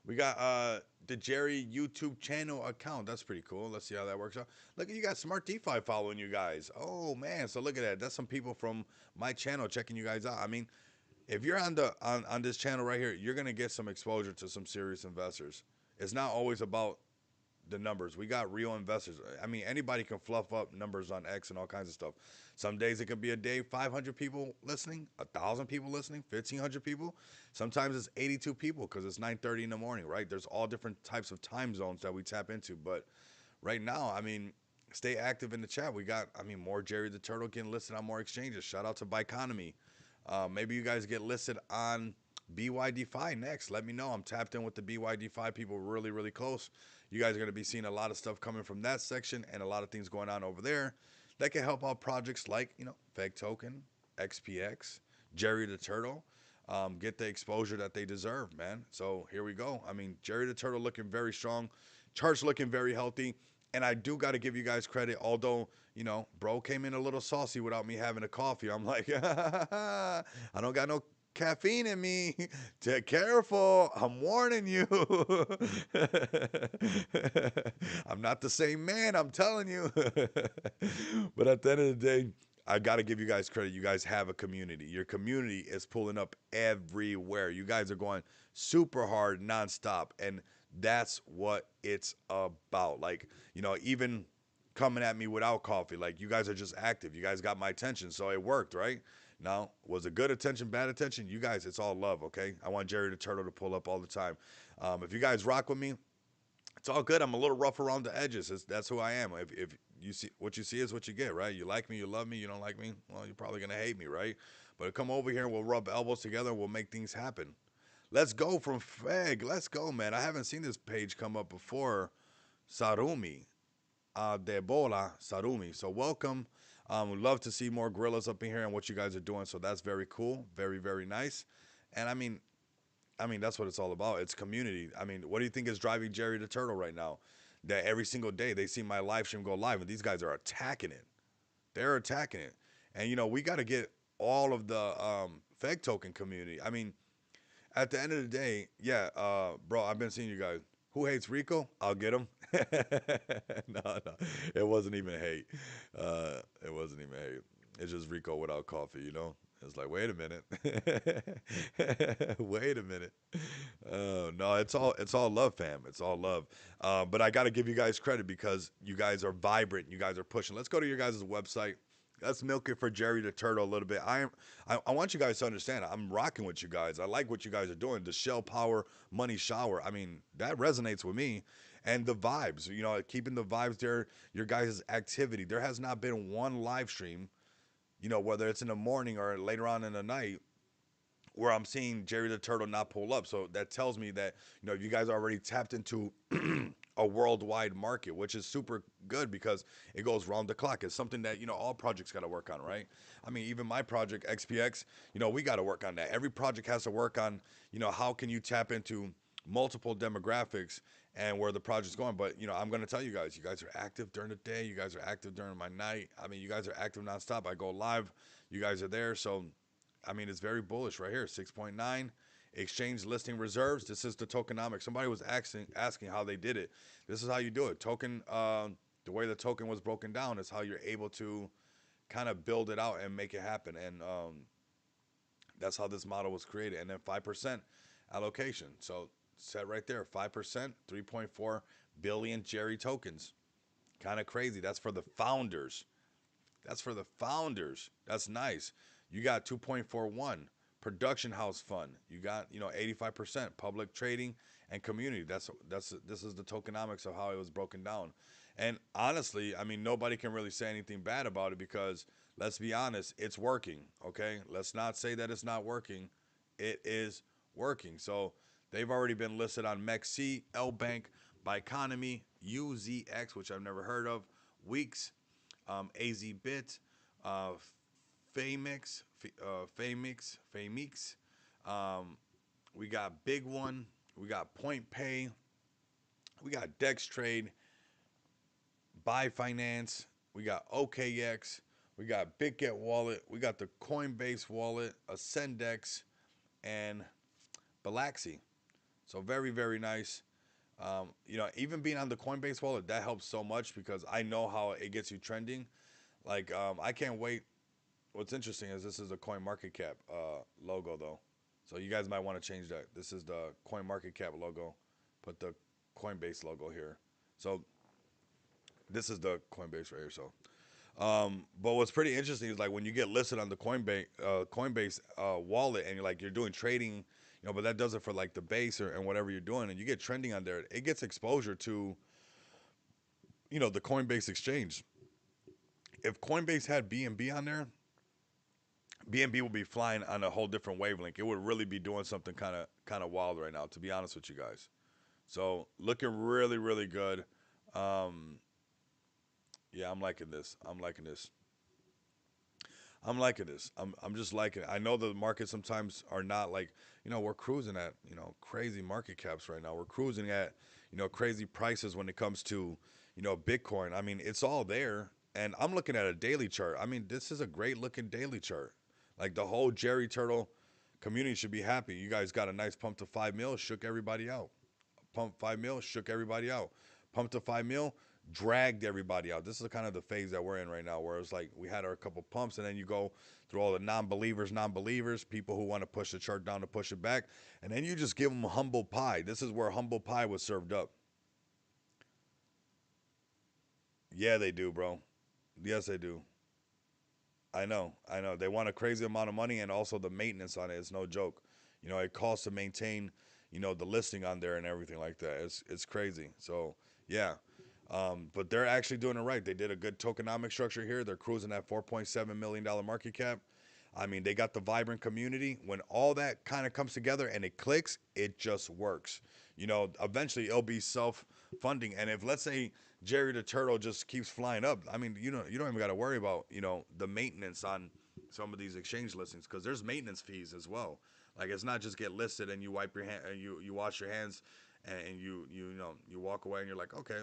We got the Jerry YouTube channel account. That's pretty cool. Let's see how that works out. Look, you got Smart DeFi following you guys. Oh man, so look at that. That's some people from my channel checking you guys out. I mean, if you're on this channel right here, you're gonna get some exposure to some serious investors. It's not always about the numbers. We got real investors. I mean, anybody can fluff up numbers on X and all kinds of stuff. Some days it could be a day 500 people listening, 1,000 people listening, 1,500 people. Sometimes it's 82 people because it's 9:30 in the morning, right? There's all different types of time zones that we tap into. But right now, I mean, stay active in the chat. We got, I mean, more Jerry the Turtle getting listed on more exchanges. Shout out to Biconomy. Maybe you guys get listed on BYD5 next. Let me know. I'm tapped in with the BYD5 people really, really close. You guys are going to be seeing a lot of stuff coming from that section and a lot of things going on over there that can help out projects like, you know, Fake Token, XPX, Jerry the Turtle. Get the exposure that they deserve, man. So here we go. I mean, Jerry the Turtle looking very strong, charts looking very healthy. And I do got to give you guys credit, although, you know, bro came in a little saucy without me having a coffee. I'm like, I don't got no caffeine in me. Take careful. I'm warning you. I'm not the same man, I'm telling you. But at the end of the day, I got to give you guys credit. You guys have a community. Your community is pulling up everywhere. You guys are going super hard nonstop. And that's what it's about. Like, you know, even coming at me without coffee, like you guys are just active. You guys got my attention. So it worked, right? Now, was it good attention, bad attention? You guys, it's all love, okay? I want Jerry the Turtle to pull up all the time. If you guys rock with me, it's all good. I'm a little rough around the edges. That's who I am. If you see what you see is what you get, right? You like me, you love me. You don't like me, well, you're probably gonna hate me, right? But come over here and we'll rub elbows together and we'll make things happen. Let's go from Feg. Let's go, man. I haven't seen this page come up before. Sarumi, Debola Sarumi. So welcome. We'd love to see more gorillas up in here and what you guys are doing. So that's very cool, very very nice. And I mean, that's what it's all about. It's community. I mean, what do you think is driving Jerry the Turtle right now? That every single day they see my live stream go live, and these guys are attacking it. They're attacking it, and you know we got to get all of the Feg token community. I mean, at the end of the day, yeah, bro, I've been seeing you guys. Who hates Rico? I'll get him. No, no, it wasn't even hate. It wasn't even hate. It's just Rico without coffee, you know. It's like, wait a minute, wait a minute. No, it's all love, fam. It's all love. But I got to give you guys credit because you guys are vibrant. You guys are pushing. Let's go to your guys' website. Let's milk it for Jerry the Turtle a little bit. I want you guys to understand. I'm rocking with you guys. I like what you guys are doing. The Shell Power Money Shower. I mean, that resonates with me. And the vibes, you know, keeping the vibes there. Your guys' activity. There has not been one live stream, you know, whether it's in the morning or later on in the night, where I'm seeing Jerry the Turtle not pull up. So that tells me that, you know, you guys already tapped into a worldwide market, which is super good because it goes round the clock. It's something that, you know, all projects got to work on, right? I mean, even my project, XPX, you know, we got to work on that. Every project has to work on, you know, how can you tap into multiple demographics and where the project's going. But, you know, I'm going to tell you guys are active during the day. You guys are active during my night. I mean, you guys are active nonstop. I go live. You guys are there. So, I mean, it's very bullish right here. 6.9 exchange listing reserves. This is the tokenomics. Somebody was asking how they did it. This is how you do it. Token, the way the token was broken down is how you're able to kind of build it out and make it happen. And that's how this model was created. And then 5% allocation. So set right there, 5%, 3.4 billion Jerry tokens. Kind of crazy. That's for the founders. That's for the founders. That's nice. You got 2.41 production house fund. You got, you know, 85% public trading and community. This is the tokenomics of how it was broken down. And honestly, I mean, nobody can really say anything bad about it because let's be honest, it's working. Okay, let's not say that it's not working. It is working. So they've already been listed on MEXC, L Bank, Bioeconomy, UZX, which I've never heard of, Weeks, AZBit, uh, Famix. Um, we got Big One, we got Point Pay, we got Dex Trade, Buy Finance, we got OKX, we got BitGet Wallet, we got the Coinbase Wallet, Ascendex, and Balaxy. So very, very nice. Even being on the Coinbase wallet, that helps so much because I know how it gets you trending. Like, I can't wait. What's interesting is this is a Coin Market Cap logo though, so you guys might want to change that. This is the Coin Market Cap logo. Put the Coinbase logo here. So this is the Coinbase right here. So, but what's pretty interesting is like when you get listed on the Coinbase wallet and you're doing trading, but that does it for like the base and whatever you're doing, and you get trending on there. It gets exposure to the Coinbase exchange. If Coinbase had BNB on there, BNB would be flying on a whole different wavelength. It would really be doing something kind of wild right now, to be honest with you guys. So looking really really good. Um, yeah, I'm liking this. I'm liking this. I'm liking this. I'm just liking it. I know the markets sometimes are not like, we're cruising at, crazy market caps right now. We're cruising at, crazy prices when it comes to, Bitcoin. I mean, it's all there. And I'm looking at a daily chart. I mean, this is a great looking daily chart. Like the whole Jerry Turtle community should be happy. You guys got a nice pump to 5 mil, shook everybody out. Pump 5 mil, shook everybody out. Pump to 5 mil, dragged everybody out. This is kind of the phase that we're in right now, where it's like we had our couple pumps, and then you go through all the non-believers, people who want to push the chart down to push it back, and then you just give them humble pie. This is where humble pie was served up. Yeah, they do, bro. Yes, they do. I know, I know. They want a crazy amount of money, and also the maintenance on it is no joke. It costs to maintain, the listing on there and everything like that. It's crazy. So yeah, but they're actually doing it right. They did a good tokenomic structure here. They're cruising at $4.7 million market cap. I mean, they got the vibrant community. When all that kind of comes together and it clicks, it just works. Eventually it'll be self-funding. And if let's say Jerry the Turtle just keeps flying up, I mean, you don't even got to worry about the maintenance on some of these exchange listings because there's maintenance fees as well. Like it's not just get listed and you wipe your hand and you wash your hands and you walk away and you're like, okay,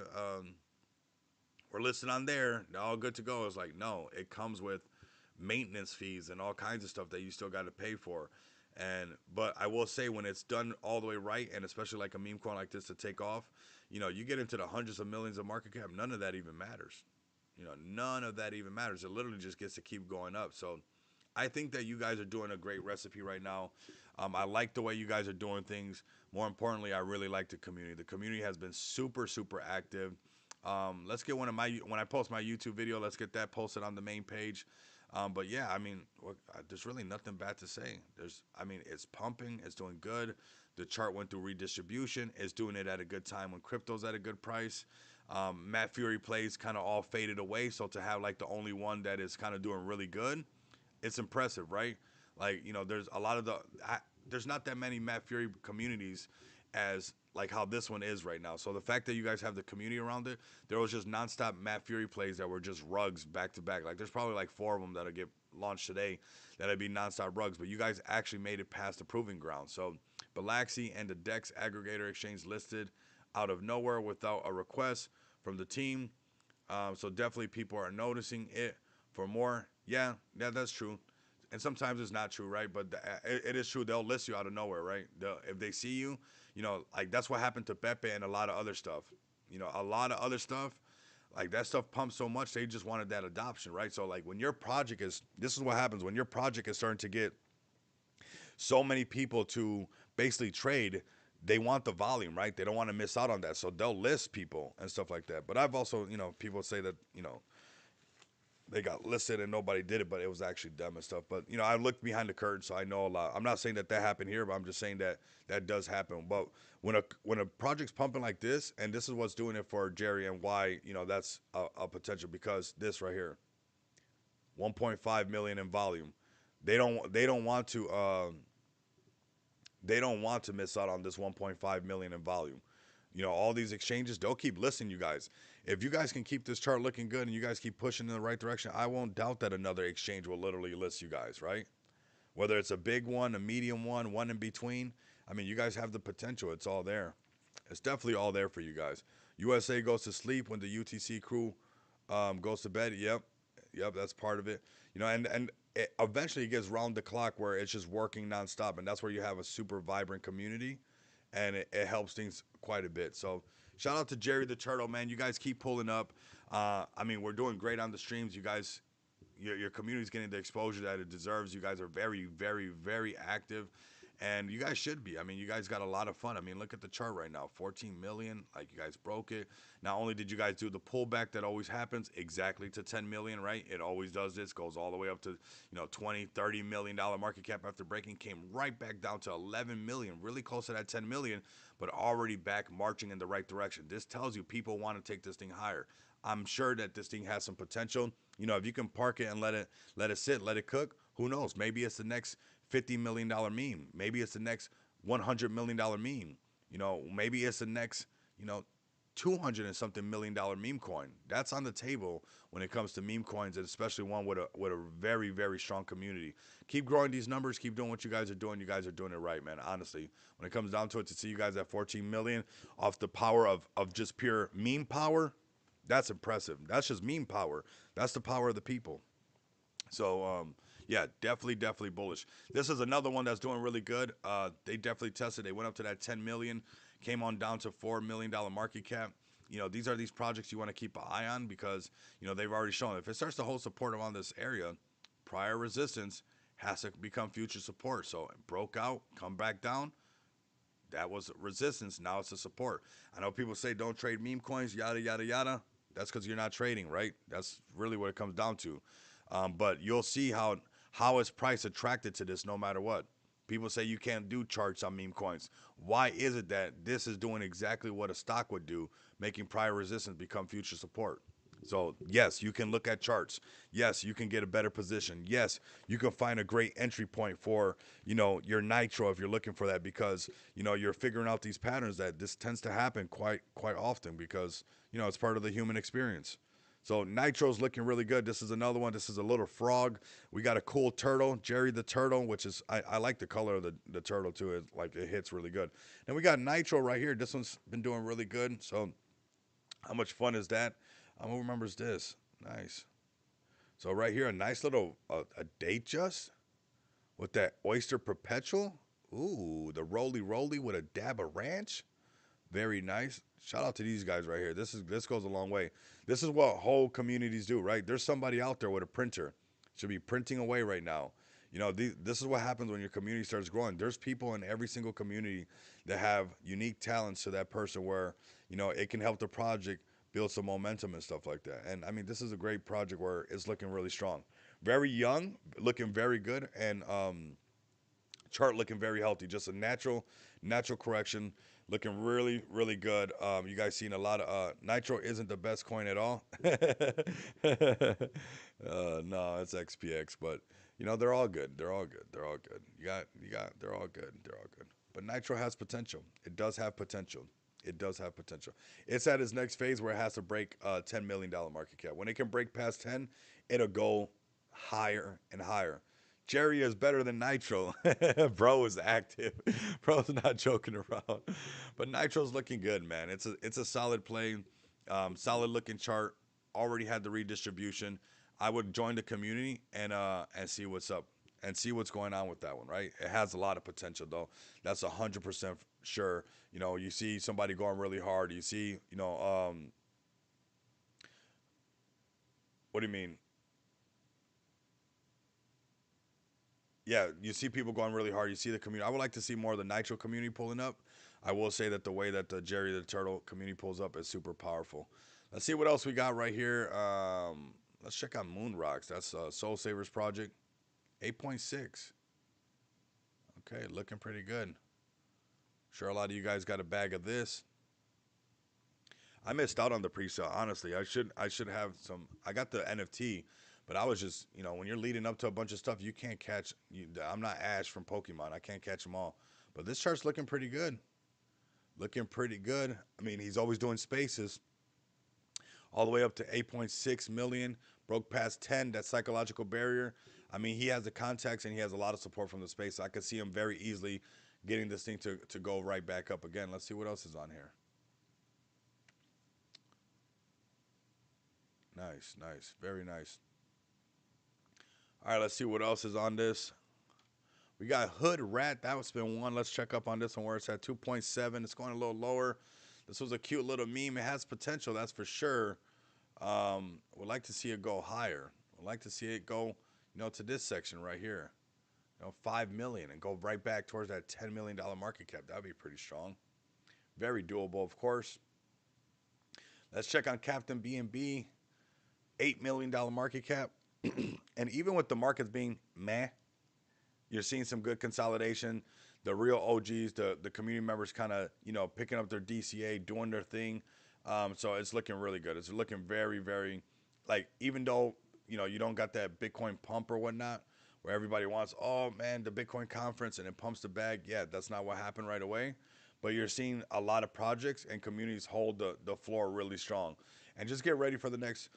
we're listed on there, all good to go. It's like, no, it comes with maintenance fees and all kinds of stuff that you still got to pay for. And but I will say when it's done all the way right, and especially like a meme coin like this to take off, you get into the hundreds of millions of market cap, none of that even matters. None of that even matters. It literally just gets to keep going up. So I think that you guys are doing a great recipe right now. I like the way you guys are doing things. More importantly, I really like the community. The community has been super, super active. Let's get when I post my YouTube video, let's get that posted on the main page. But yeah, I mean, there's really nothing bad to say. I mean, it's pumping, it's doing good. The chart went through redistribution. It's doing it at a good time when crypto's at a good price. Matt Fury plays kind of all faded away. So to have like the only one that is kind of doing really good, it's impressive, right? Like there's a lot of there's not that many Matt Fury communities as like how this one is right now. So the fact that you guys have the community around it, there was just nonstop Matt Fury plays that were just rugs back to back. Like there's probably like 4 of them that'll get launched today that'll be nonstop rugs. But you guys actually made it past the proving ground. So Balaxy and the Dex aggregator exchange listed out of nowhere without a request from the team. So definitely people are noticing it for more. Yeah, that's true. And sometimes it's not true, right? But it is true. They'll list you out of nowhere, right? If they see you, like that's what happened to Pepe and a lot of other stuff. A lot of other stuff, like that stuff pumps so much, they just wanted that adoption, right? So like when your project this is what happens when your project is starting to get so many people to basically trade. They want the volume, right? They don't want to miss out on that, so they'll list people and stuff like that. But I've also, people say that, they got listed and nobody did it, but it was actually them and stuff. But I looked behind the curtain, so I know a lot. I'm not saying that happened here, but I'm just saying that that does happen. But when a project's pumping like this, and this is what's doing it for Jerry, and why that's a potential, because this right here, 1.5 million in volume. They don't want to miss out on this 1.5 million in volume. All these exchanges, they'll keep listing you guys. If you guys can keep this chart looking good and you guys keep pushing in the right direction, I won't doubt that another exchange will literally list you guys, right? Whether it's a big one, a medium one in between. I mean, you guys have the potential. It's all there. It's definitely all there for you guys. USA goes to sleep when the UTC crew goes to bed. Yep, that's part of it. And eventually it gets round the clock where it's just working nonstop, and that's where you have a super vibrant community, and it helps things quite a bit. So shout out to Jerry the Turtle, man. You guys keep pulling up. I mean, we're doing great on the streams. You guys, your community's getting the exposure that it deserves. You guys are very, very, very active, and you guys should be. I mean, you guys got a lot of fun. I mean, look at the chart right now, 14 million. Like, you guys broke it. Not only did you guys do the pullback that always happens exactly to 10 million, right? It always does this, goes all the way up to 20, 30 million dollar market cap after breaking, came right back down to 11 million, really close to that 10 million, but already back marching in the right direction. This tells you people want to take this thing higher. I'm sure that this thing has some potential. If you can park it and let it sit, let it cook, who knows? Maybe it's the next $50 million meme. Maybe it's the next $100 million meme. Maybe it's the next, 200 and something $1 million meme coin. That's on the table when it comes to meme coins, and especially one with a very, very strong community. Keep growing these numbers. Keep doing what you guys are doing. You guys are doing it right, man. Honestly, when it comes down to it, to see you guys at 14 million off the power of just pure meme power, that's impressive. That's just meme power. That's the power of the people. So yeah, definitely bullish. This is another one that's doing really good. They definitely tested. They went up to that 10 million, came on down to $4 million market cap. These are these projects you want to keep an eye on, because they've already shown if it starts to hold support around this area, prior resistance has to become future support. So it broke out, come back down. That was resistance. Now it's a support. I know people say don't trade meme coins, yada yada yada. That's because you're not trading, right? That's really what it comes down to. But you'll see how is price attracted to this no matter what. People say you can't do charts on meme coins. Why is it that this is doing exactly what a stock would do, making prior resistance become future support? So yes, you can look at charts. Yes, you can get a better position. Yes, you can find a great entry point for your nitro if you're looking for that, because you're figuring out these patterns that this tends to happen quite often, because it's part of the human experience. So nitro's looking really good. This is another one. This is a little frog. We got a cool turtle, Jerry the Turtle, which is I like the color of the turtle too. It hits really good. And we got nitro right here. This one's been doing really good. So how much fun is that? Who remembers this? Nice. So right here, a nice little a date just with that oyster perpetual. Ooh, the roly roly with a dab of ranch. Very nice. Shout out to these guys right here. This goes a long way. This is what whole communities do, right? There's somebody out there with a printer, should be printing away right now. This is what happens when your community starts growing. There's people in every single community that have unique talents to that person, where it can help the project build some momentum and stuff like that. And I mean, this is a great project where it's looking really strong. Very young, looking very good, and chart looking very healthy. Just a natural correction, looking really good. You guys seen a lot of nitro isn't the best coin at all. No, it's XPX, but they're all good. They're all good. They're all good. You got. They're all good. They're all good. But nitro has potential. It does have potential. It does have potential. It's at its next phase where it has to break $10 million market cap. When it can break past 10, it'll go higher and higher. Jerry is better than Nitro. Bro is active. Bro's not joking around. But Nitro's looking good, man. It's a solid play, solid looking chart. Already had the redistribution. I would join the community and see what's up and see what's going on with that one, right? It has a lot of potential though. That's 100% sure. You see somebody going really hard. You see, what do you mean? Yeah, you see people going really hard. You see the community. I would like to see more of the Nitro community pulling up. I will say that the way that the Jerry the Turtle community pulls up is super powerful. Let's see what else we got right here. Let's check out Moon Rocks. That's Soul Savers project. 8.6. Okay, looking pretty good. Sure, a lot of you guys got a bag of this. I missed out on the pre-sale. Honestly, I should have some. I got the NFT, but I was just when you're leading up to a bunch of stuff, you can't catch. I'm not Ash from Pokemon. I can't catch them all. But this chart's looking pretty good. looking pretty good. I mean, he's always doing spaces all the way up to 8.6 million, broke past 10, that psychological barrier. I mean, he has the contacts and he has a lot of support from the space. So I could see him very easily getting this thing to go right back up again. Let's see what else is on here. Nice, nice, very nice. All right, let's see what else is on this. We got Hood Rat. That's been one. Let's check up on this one where it's at 2.7. It's going a little lower. This was a cute little meme. It has potential, that's for sure. Would like to see it go higher. Would like to see it go, to this section right here. 5 million and go right back towards that $10 million market cap. That'd be pretty strong. Very doable, of course. Let's check on Captain B&B. $8 million market cap. And even with the markets being meh, you're seeing some good consolidation. The real OGs, the community members kind of, picking up their DCA, doing their thing. So it's looking really good. It's looking very, very, like, even though, you don't got that Bitcoin pump or whatnot, where everybody wants, oh man, the Bitcoin conference and it pumps the bag. Yeah, that's not what happened right away. But you're seeing a lot of projects and communities hold the floor really strong. And just get ready for the next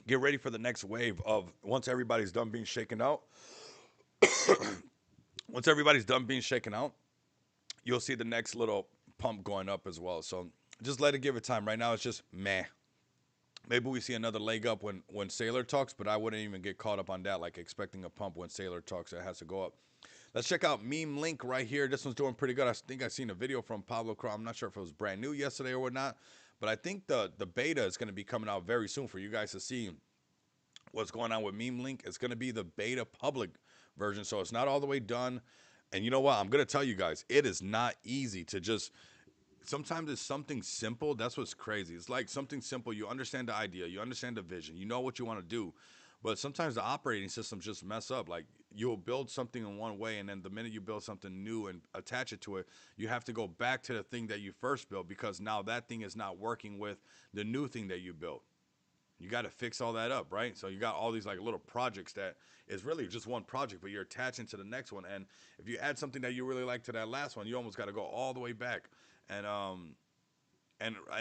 get ready for the next wave of once everybody's done being shaken out. Once everybody's done being shaken out, you'll see the next little pump going up as well. So just let it give it time. Right now, it's just meh. Maybe we see another leg up when Sailor talks, but I wouldn't even get caught up on that, like expecting a pump when Sailor talks. It has to go up. Let's check out Meme Link right here. This one's doing pretty good. I think I seen a video from Pablo Crow. I'm not sure if it was brand new yesterday or whatnot, but I think the beta is going to be coming out very soon for you guys to see what's going on with Meme Link. It's going to be the beta public version, so it's not all the way done. And you know what? I'm going to tell you guys, it is not easy to just. Sometimes it's something simple. That's what's crazy. It's like something simple. You understand the idea, you understand the vision, you know what you want to do. But sometimes the operating systems just mess up. Like you'll build something in one way, and then the minute you build something new and attach it to it, you have to go back to the thing that you first built because now that thing is not working with the new thing that you built. You got to fix all that up, right? So you got all these like little projects that is really just one project, but you're attaching to the next one. And if you add something that you really like to that last one, you almost got to go all the way back and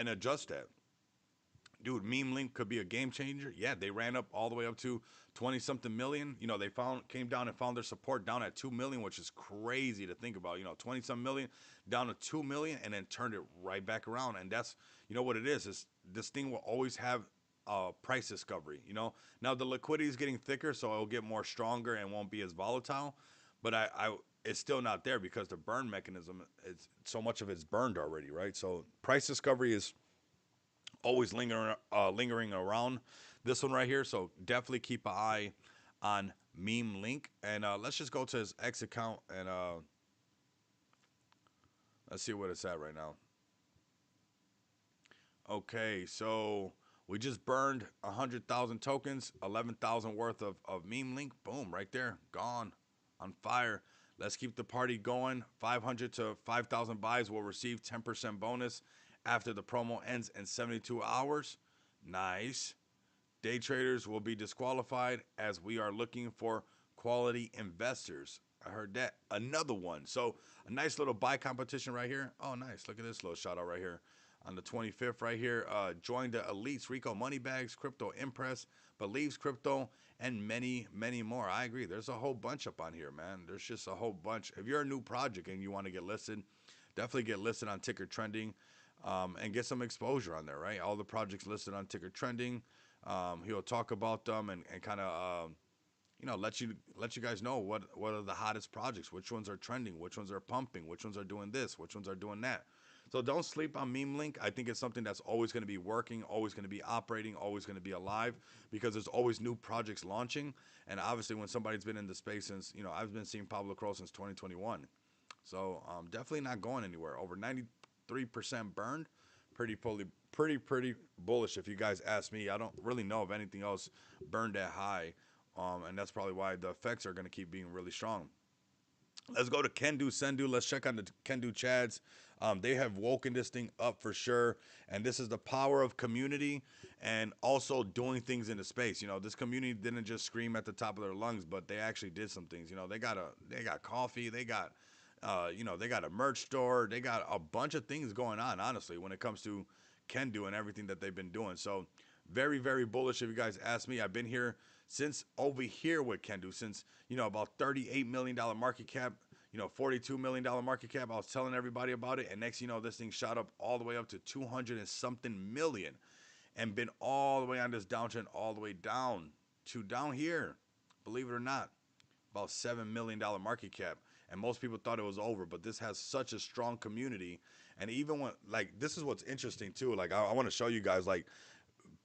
adjust that. Dude, Meme Link could be a game changer. Yeah, they ran up all the way up to 20 something million. They came down and found their support down at 2 million, which is crazy to think about. 20 some million down to 2 million and then turned it right back around. And that's, what it is this thing will always have price discovery. Now the liquidity is getting thicker, so it'll get more stronger and won't be as volatile. But it's still not there because the burn mechanism, it's so much of it's burned already, right? So price discovery is always lingering around this one right here. So definitely keep an eye on Meme Link. And let's just go to his X account and let's see what it's at right now. Okay, so we just burned 100,000 tokens, 11,000 worth of Meme Link. Boom, right there, gone, on fire. Let's keep the party going. 500 to 5,000 buys will receive 10% bonus after the promo ends in 72 hours. Nice. Day traders will be disqualified as we are looking for quality investors. I heard that. Another one. So a nice little buy competition right here. Oh, nice. Look at this little shout out right here. On the 25th right here, join the elites, Rico Moneybags, Crypto Impress, Believes Crypto, and many, many more. I agree. There's a whole bunch up on here, man. There's just a whole bunch. If you're a new project and you want to get listed, definitely get listed on Ticker Trending and get some exposure on there, right? All the projects listed on Ticker Trending. He'll talk about them and kind of let you guys know what are the hottest projects, which ones are trending, which ones are pumping, which ones are doing this, which ones are doing that. So don't sleep on Meme Link. I think it's something that's always going to be working, always going to be operating, always going to be alive because there's always new projects launching. And obviously when somebody's been in the space since, I've been seeing Pablo Crow since 2021. So definitely not going anywhere. Over 93% burned. Pretty bullish if you guys ask me. I don't really know if anything else burned that high. And that's probably why the effects are going to keep being really strong. Let's go to Kendu Sendu. Let's check on the Kendu Chads. They have woken this thing up for sure. And this is the power of community and also doing things in the space. This community didn't just scream at the top of their lungs, but they actually did some things. They got coffee. They got They got a merch store. They got a bunch of things going on, honestly, when it comes to Kendu and everything that they've been doing. So, very, very bullish. If you guys ask me, I've been here since over here with Kendu, since, about $38 million market cap, $42 million market cap. I was telling everybody about it. And next, this thing shot up all the way up to 200 and something million and been all the way on this downtrend, all the way down to down here, believe it or not, about $7 million market cap. And most people thought it was over, but this has such a strong community. And even when, like, this is what's interesting too. Like, I want to show you guys, like,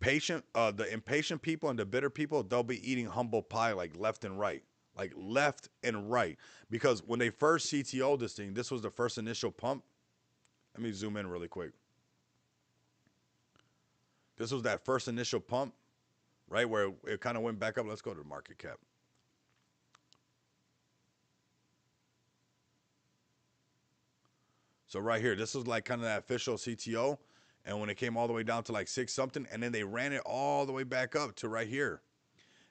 the impatient people and the bitter people, they'll be eating humble pie like left and right. Like left and right. Because when they first CTO this thing, this was the first initial pump. Let me zoom in really quick. This was that first initial pump, right? Where it kind of went back up. Let's go to the market cap. So right here, this was like kind of that official CTO. And when it came all the way down to like 6 something, and then they ran it all the way back up to right here.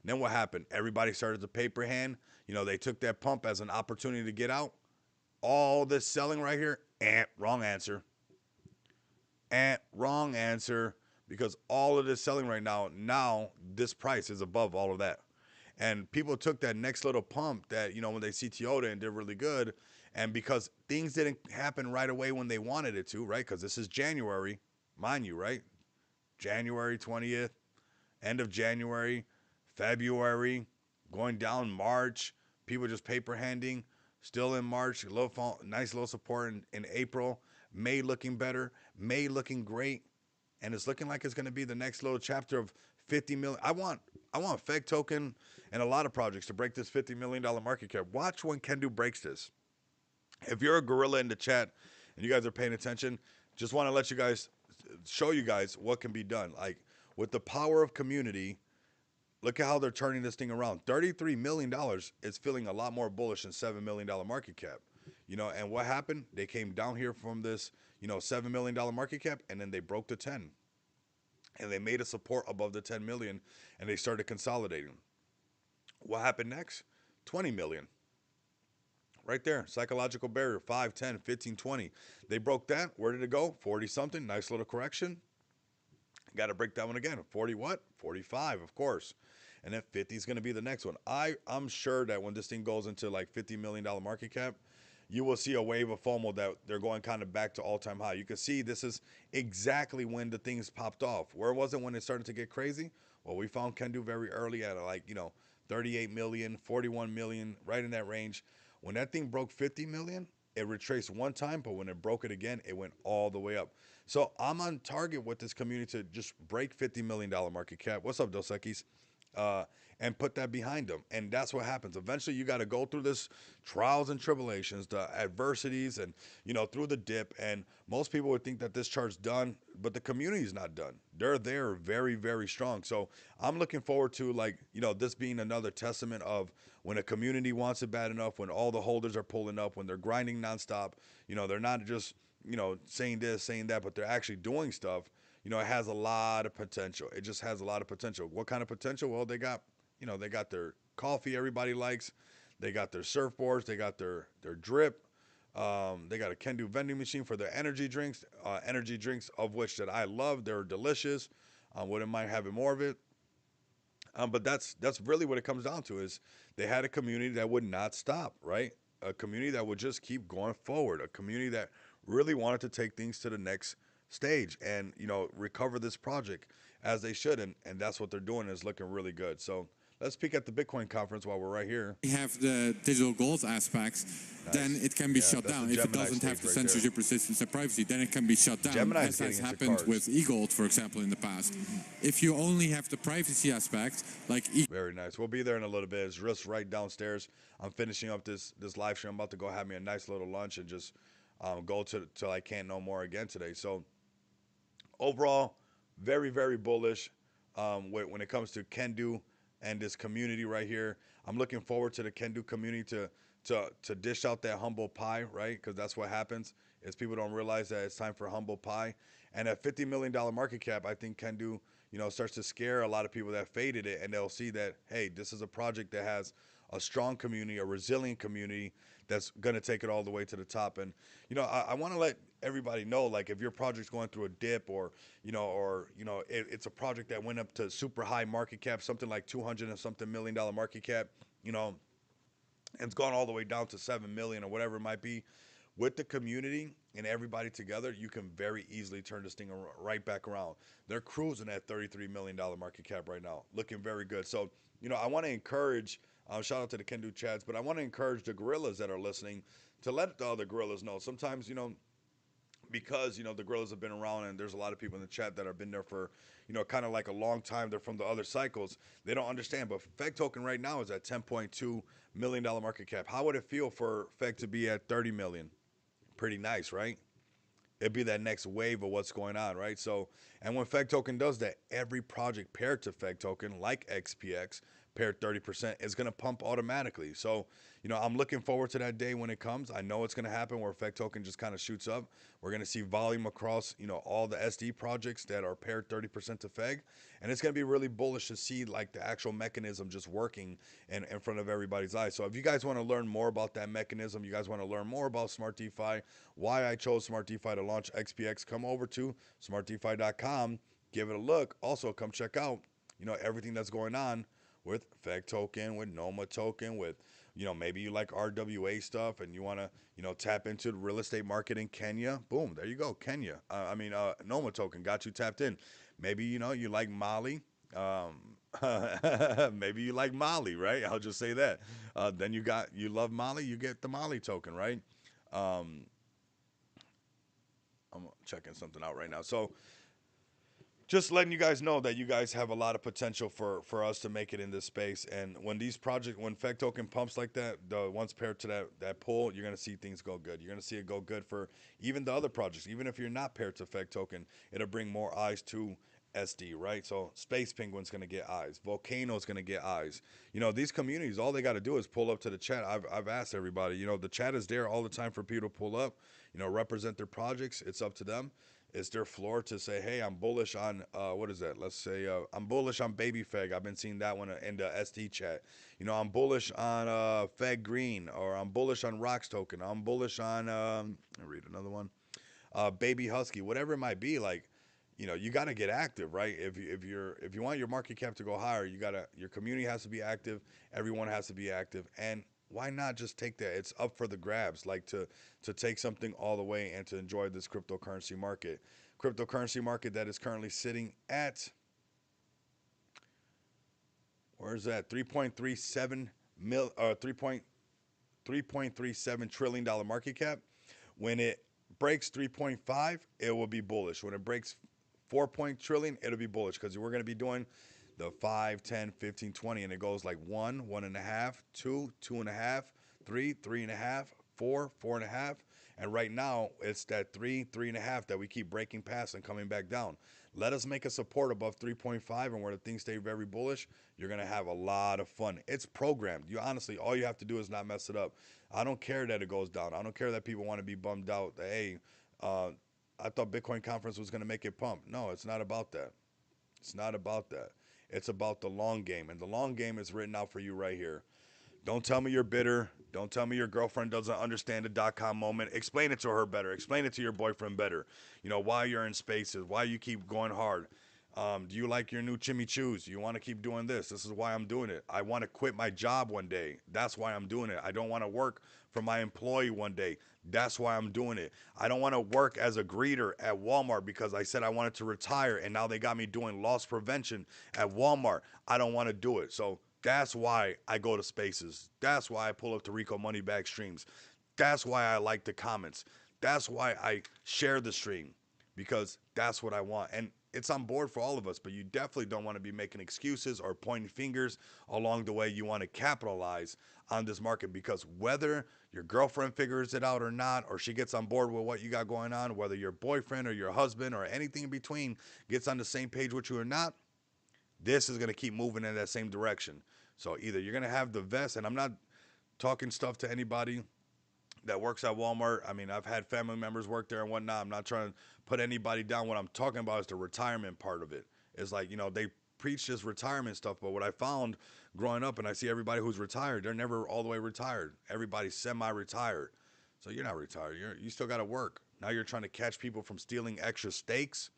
And then what happened? Everybody started to paper hand. They took that pump as an opportunity to get out. All this selling right here, wrong answer. Wrong answer. Because all of this selling right now this price is above all of that. And people took that next little pump that, when they CTO'd it and did really good. And because things didn't happen right away when they wanted it to, right? Because this is January, mind you, right? January 20th, end of January, February, going down March, people just paper handing, still in March, nice little support in April, May looking better, May looking great, and it's looking like it's going to be the next little chapter of 50 million. I want Feg Token and a lot of projects to break this $50 million market cap. Watch when Kendu breaks this. If you're a gorilla in the chat and you guys are paying attention, just want to let you guys, show you guys what can be done. Like, with the power of community, look at how they're turning this thing around. $33 million is feeling a lot more bullish than $7 million market cap. And what happened? They came down here from this, $7 million market cap, and then they broke the 10. And they made a support above the 10 million, and they started consolidating. What happened next? 20 million. Right there, psychological barrier, 5, 10, 15, 20. They broke that. Where did it go? 40 something. Nice little correction. Got to break that one again. 40 what? 45, of course. And then 50 is going to be the next one. I'm sure that when this thing goes into like $50 million market cap, you will see a wave of FOMO that they're going kind of back to all-time high. You can see this is exactly when the things popped off. Where was it when it started to get crazy? Well, we found Kendu very early at 38 million, 41 million, right in that range. When that thing broke 50 million, it retraced one time, but when it broke it again, it went all the way up. So I'm on target with this community to just break $50 million market cap. What's up, Dos Equis? And put that behind them. And that's what happens. Eventually, you got to go through this trials and tribulations, the adversities, and, through the dip. And most people would think that this chart's done, but the community is not done. They're there very, very strong. So I'm looking forward to, this being another testament of when a community wants it bad enough, when all the holders are pulling up, when they're grinding nonstop, they're not just, saying this, saying that, but they're actually doing stuff. It has a lot of potential. It just has a lot of potential. What kind of potential? Well, they got their coffee everybody likes. They got their surfboards. They got their drip. They got a Kendu vending machine for their energy drinks of which that I love. They're delicious. Wouldn't mind having more of it. But that's really what it comes down to is they had a community that would not stop, right? A community that would just keep going forward. A community that really wanted to take things to the next stage and, recover this project as they should. And that's what they're doing is looking really good. So let's peek at the Bitcoin conference while we're right here. We have the digital gold aspects, Nice. then it can be shut down. If it Gemini doesn't have the stage right censorship, resistance, and privacy, then it can be shut down, Gemini's as getting has into happened cars. with e-gold, for example, in the past. If you only have the privacy aspect, like Very nice. We'll be there in a little bit. It's just right downstairs. I'm finishing up this live stream. I'm about to go have me a nice little lunch and just go till I can't no more again today. So overall, very, very bullish when it comes to Kendu and this community right here. I'm looking forward to the Kendu community to dish out that humble pie, right? Because that's what happens is people don't realize that it's time for humble pie. And at $50 million market cap, I think Kendu, starts to scare a lot of people that faded it, and they'll see that, hey, this is a project that has a strong community, a resilient community that's going to take it all the way to the top. And, I want to let everybody know, like, if your project's going through a dip, it's a project that went up to super high market cap, something like 200 and something $1 million market cap, and it's gone all the way down to 7 million or whatever it might be. With the community and everybody together, you can very easily turn this thing right back around. They're cruising at $33 million market cap right now, looking very good. So, I want to encourage, shout out to the Can Do Chats, but I want to encourage the gorillas that are listening to let the other gorillas know. Sometimes, because the gorillas have been around, and there's a lot of people in the chat that have been there for kind of like a long time. They're from the other cycles. They don't understand, but Feg token right now is at $10.2 million market cap. How would it feel for Feg to be at 30 million? Pretty nice, right? It'd be that next wave of what's going on, right? So, and when Feg token does that, every project paired to Feg token, like XPX, paired 30%, is going to pump automatically. So, I'm looking forward to that day when it comes. I know it's going to happen where Feg token just kind of shoots up. We're going to see volume across, all the SD projects that are paired 30% to Feg. And it's going to be really bullish to see like the actual mechanism just working in front of everybody's eyes. So if you guys want to learn more about that mechanism, you guys want to learn more about Smart DeFi, why I chose Smart DeFi to launch XPX, come over to smartdefi.com, give it a look. Also, come check out, everything that's going on with Feg token, with Noma token, with, maybe you like RWA stuff and you want to, tap into the real estate market in Kenya. Boom, there you go, Kenya. Noma token got you tapped in. Maybe, you like Mali. Maybe you like Mali, right? I'll just say that. Then you love Mali, you get the Mali token, right? I'm checking something out right now. So, just letting you guys know that you guys have a lot of potential for us to make it in this space. And when Feg token pumps like that, the once paired to that pull, you're gonna see things go good. You're gonna see it go good for even the other projects. Even if you're not paired to Feg token, it'll bring more eyes to SD, right? So Space Penguin's gonna get eyes. Volcano's gonna get eyes. These communities, all they got to do is pull up to the chat. I've asked everybody. The chat is there all the time for people to pull up. Represent their projects. It's up to them. It's their floor to say, hey, I'm bullish on, what is that? Let's say I'm bullish on Baby Feg. I've been seeing that one in the SD chat. I'm bullish on Feg Green, or I'm bullish on Rocks Token. I'm bullish on, I'll read another one, Baby Husky, whatever it might be. Like, you got to get active, right? If you want your market cap to go higher, your community has to be active. Everyone has to be active. And why not just take that? It's up for the grabs, like to take something all the way and to enjoy this cryptocurrency market. Cryptocurrency market that is currently sitting at, where's that? 3.37 trillion dollar market cap. When it breaks 3.5, it will be bullish. When it breaks 4 trillion, it'll be bullish, because we're going to be doing the 5, 10, 15, 20, and it goes like 1, 1.5, 2, 2.5, 3, 3.5, 4, 4.5. And right now it's that 3, 3.5 that we keep breaking past and coming back down. Let us make a support above 3.5, and where the things stay very bullish, you're going to have a lot of fun. It's programmed. Honestly, all you have to do is not mess it up. I don't care that it goes down. I don't care that people want to be bummed out that, hey, I thought Bitcoin conference was going to make it pump. No, it's not about that. It's not about that. It's about the long game, and the long game is written out for you right here. Don't tell me you're bitter. Don't tell me your girlfriend doesn't understand the .com moment. Explain it to her better. Explain it to your boyfriend better. Why you're in spaces, why you keep going hard. Do you like your new chimichurri? You want to keep doing this? This is why I'm doing it. I want to quit my job one day. That's why I'm doing it. I don't want to work for my employee one day. That's why I'm doing it. I don't want to work as a greeter at Walmart because I said I wanted to retire, and now they got me doing loss prevention at Walmart. I don't want to do it. So that's why I go to spaces. That's why I pull up to Rico Moneybag streams. That's why I like the comments. That's why I share the stream, because that's what I want. And it's on board for all of us, but you definitely don't want to be making excuses or pointing fingers along the way. You want to capitalize on this market, because whether your girlfriend figures it out or not, or she gets on board with what you got going on, whether your boyfriend or your husband or anything in between gets on the same page with you or not, this is going to keep moving in that same direction. So either you're going to have the vest, and I'm not talking stuff to anybody that works at Walmart. I mean, I've had family members work there and whatnot. I'm not trying to put anybody down. What I'm talking about is the retirement part of it. It's like, they preach this retirement stuff, but what I found growing up, and I see everybody who's retired, they're never all the way retired. Everybody's semi-retired. So you're not retired. You still got to work. Now you're trying to catch people from stealing extra steaks.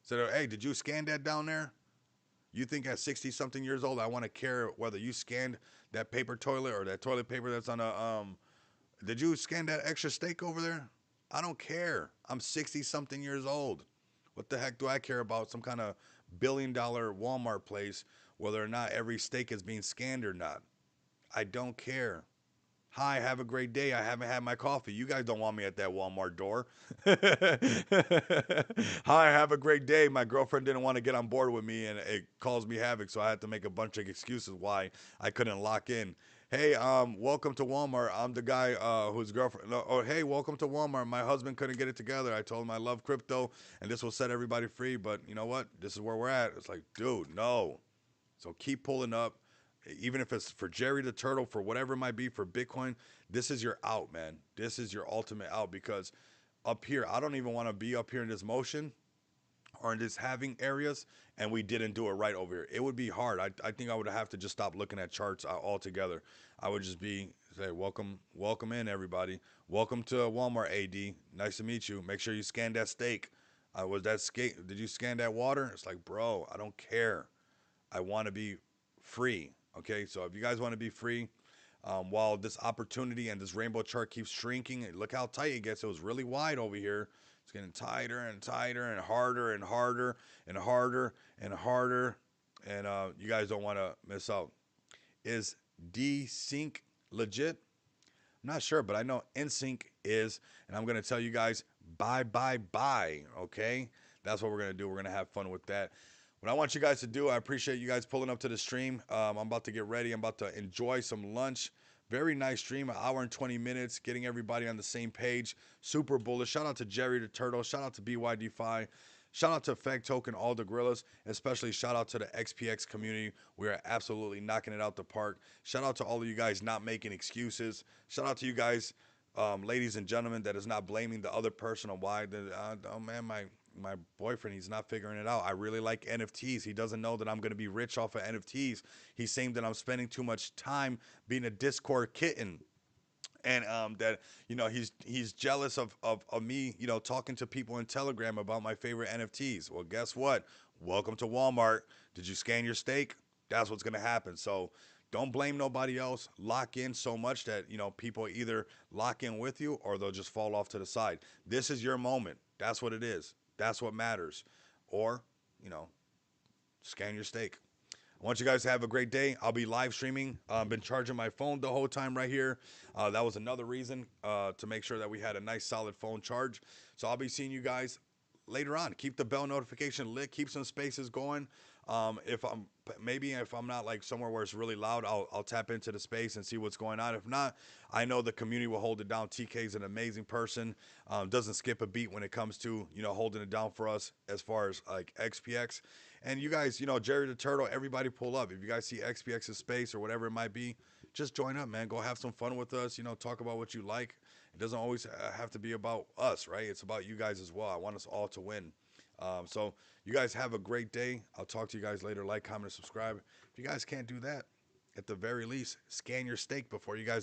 So, hey, did you scan that down there? You think at 60 something years old, I want to care whether you scanned that paper toilet or that toilet paper that's on a did you scan that extra steak over there? I don't care. I'm 60 something years old. What the heck do I care about some kind of $1 billion Walmart place, whether or not every steak is being scanned or not? I don't care. Hi, have a great day. I haven't had my coffee. You guys don't want me at that Walmart door. Hi, have a great day. My girlfriend didn't want to get on board with me and it caused me havoc, so I had to make a bunch of excuses why I couldn't lock in. Hey, welcome to Walmart. I'm the guy whose girlfriend. No, oh, hey, welcome to Walmart. My husband couldn't get it together. I told him I love crypto and this will set everybody free. But you know what? This is where we're at. It's like, dude, no. So keep pulling up, even if it's for Jerry the Turtle, for whatever it might be, for Bitcoin. This is your out, man. This is your ultimate out because up here, I don't even want to be up here in this motion or in this having areas, and we didn't do it right over here. It would be hard. I think I would have to just stop looking at charts altogether. I would just say, welcome in, everybody. Welcome to Walmart, AD. Nice to meet you. Make sure you scan that steak. Did you scan that water? It's like, bro, I don't care. I want to be free. Okay, so if you guys want to be free, while this opportunity and this rainbow chart keeps shrinking, look how tight it gets. It was really wide over here. It's getting tighter and tighter and harder and harder and harder and harder. And you guys don't want to miss out. Is desync legit? I'm not sure, but I know NSYNC is, and I'm going to tell you guys bye, bye, bye, okay? That's what we're going to do. We're going to have fun with that. What I want you guys to do, I appreciate you guys pulling up to the stream. I'm about to get ready. I'm about to enjoy some lunch. Very nice stream, an hour and 20 minutes, getting everybody on the same page. Super bullish. Shout out to Jerry the Turtle. Shout out to BYDFi. Shout out to Feg Token, all the gorillas, especially shout out to the XPX community. We are absolutely knocking it out the park. Shout out to all of you guys not making excuses. Shout out to you guys, ladies and gentlemen, that is not blaming the other person on why. Oh man, my boyfriend, he's not figuring it out. I really like NFTs. He doesn't know that I'm going to be rich off of NFTs. He's saying that I'm spending too much time being a Discord kitten. And that he's jealous of me talking to people in Telegram about my favorite NFTs. Well, guess what? Welcome to Walmart. Did you scan your steak? That's what's gonna happen. So don't blame nobody else. Lock in so much that people either lock in with you or they'll just fall off to the side. This is your moment. That's what it is. That's what matters. Or scan your steak. I want you guys to have a great day. I'll be live streaming. I've been charging my phone the whole time right here. That was another reason to make sure that we had a nice solid phone charge. So I'll be seeing you guys later on. Keep the bell notification lit. Keep some spaces going. If I'm not like somewhere where it's really loud, I'll tap into the space and see what's going on. If not, I know the community will hold it down. TK is an amazing person. Doesn't skip a beat when it comes to holding it down for us as far as like XPX. And you guys, Jerry the Turtle, everybody pull up. If you guys see XPX's space or whatever it might be, just join up, man. Go have some fun with us. Talk about what you like. It doesn't always have to be about us, right? It's about you guys as well. I want us all to win. So you guys have a great day. I'll talk to you guys later. Like, comment, and subscribe. If you guys can't do that, at the very least, scan your steak before you guys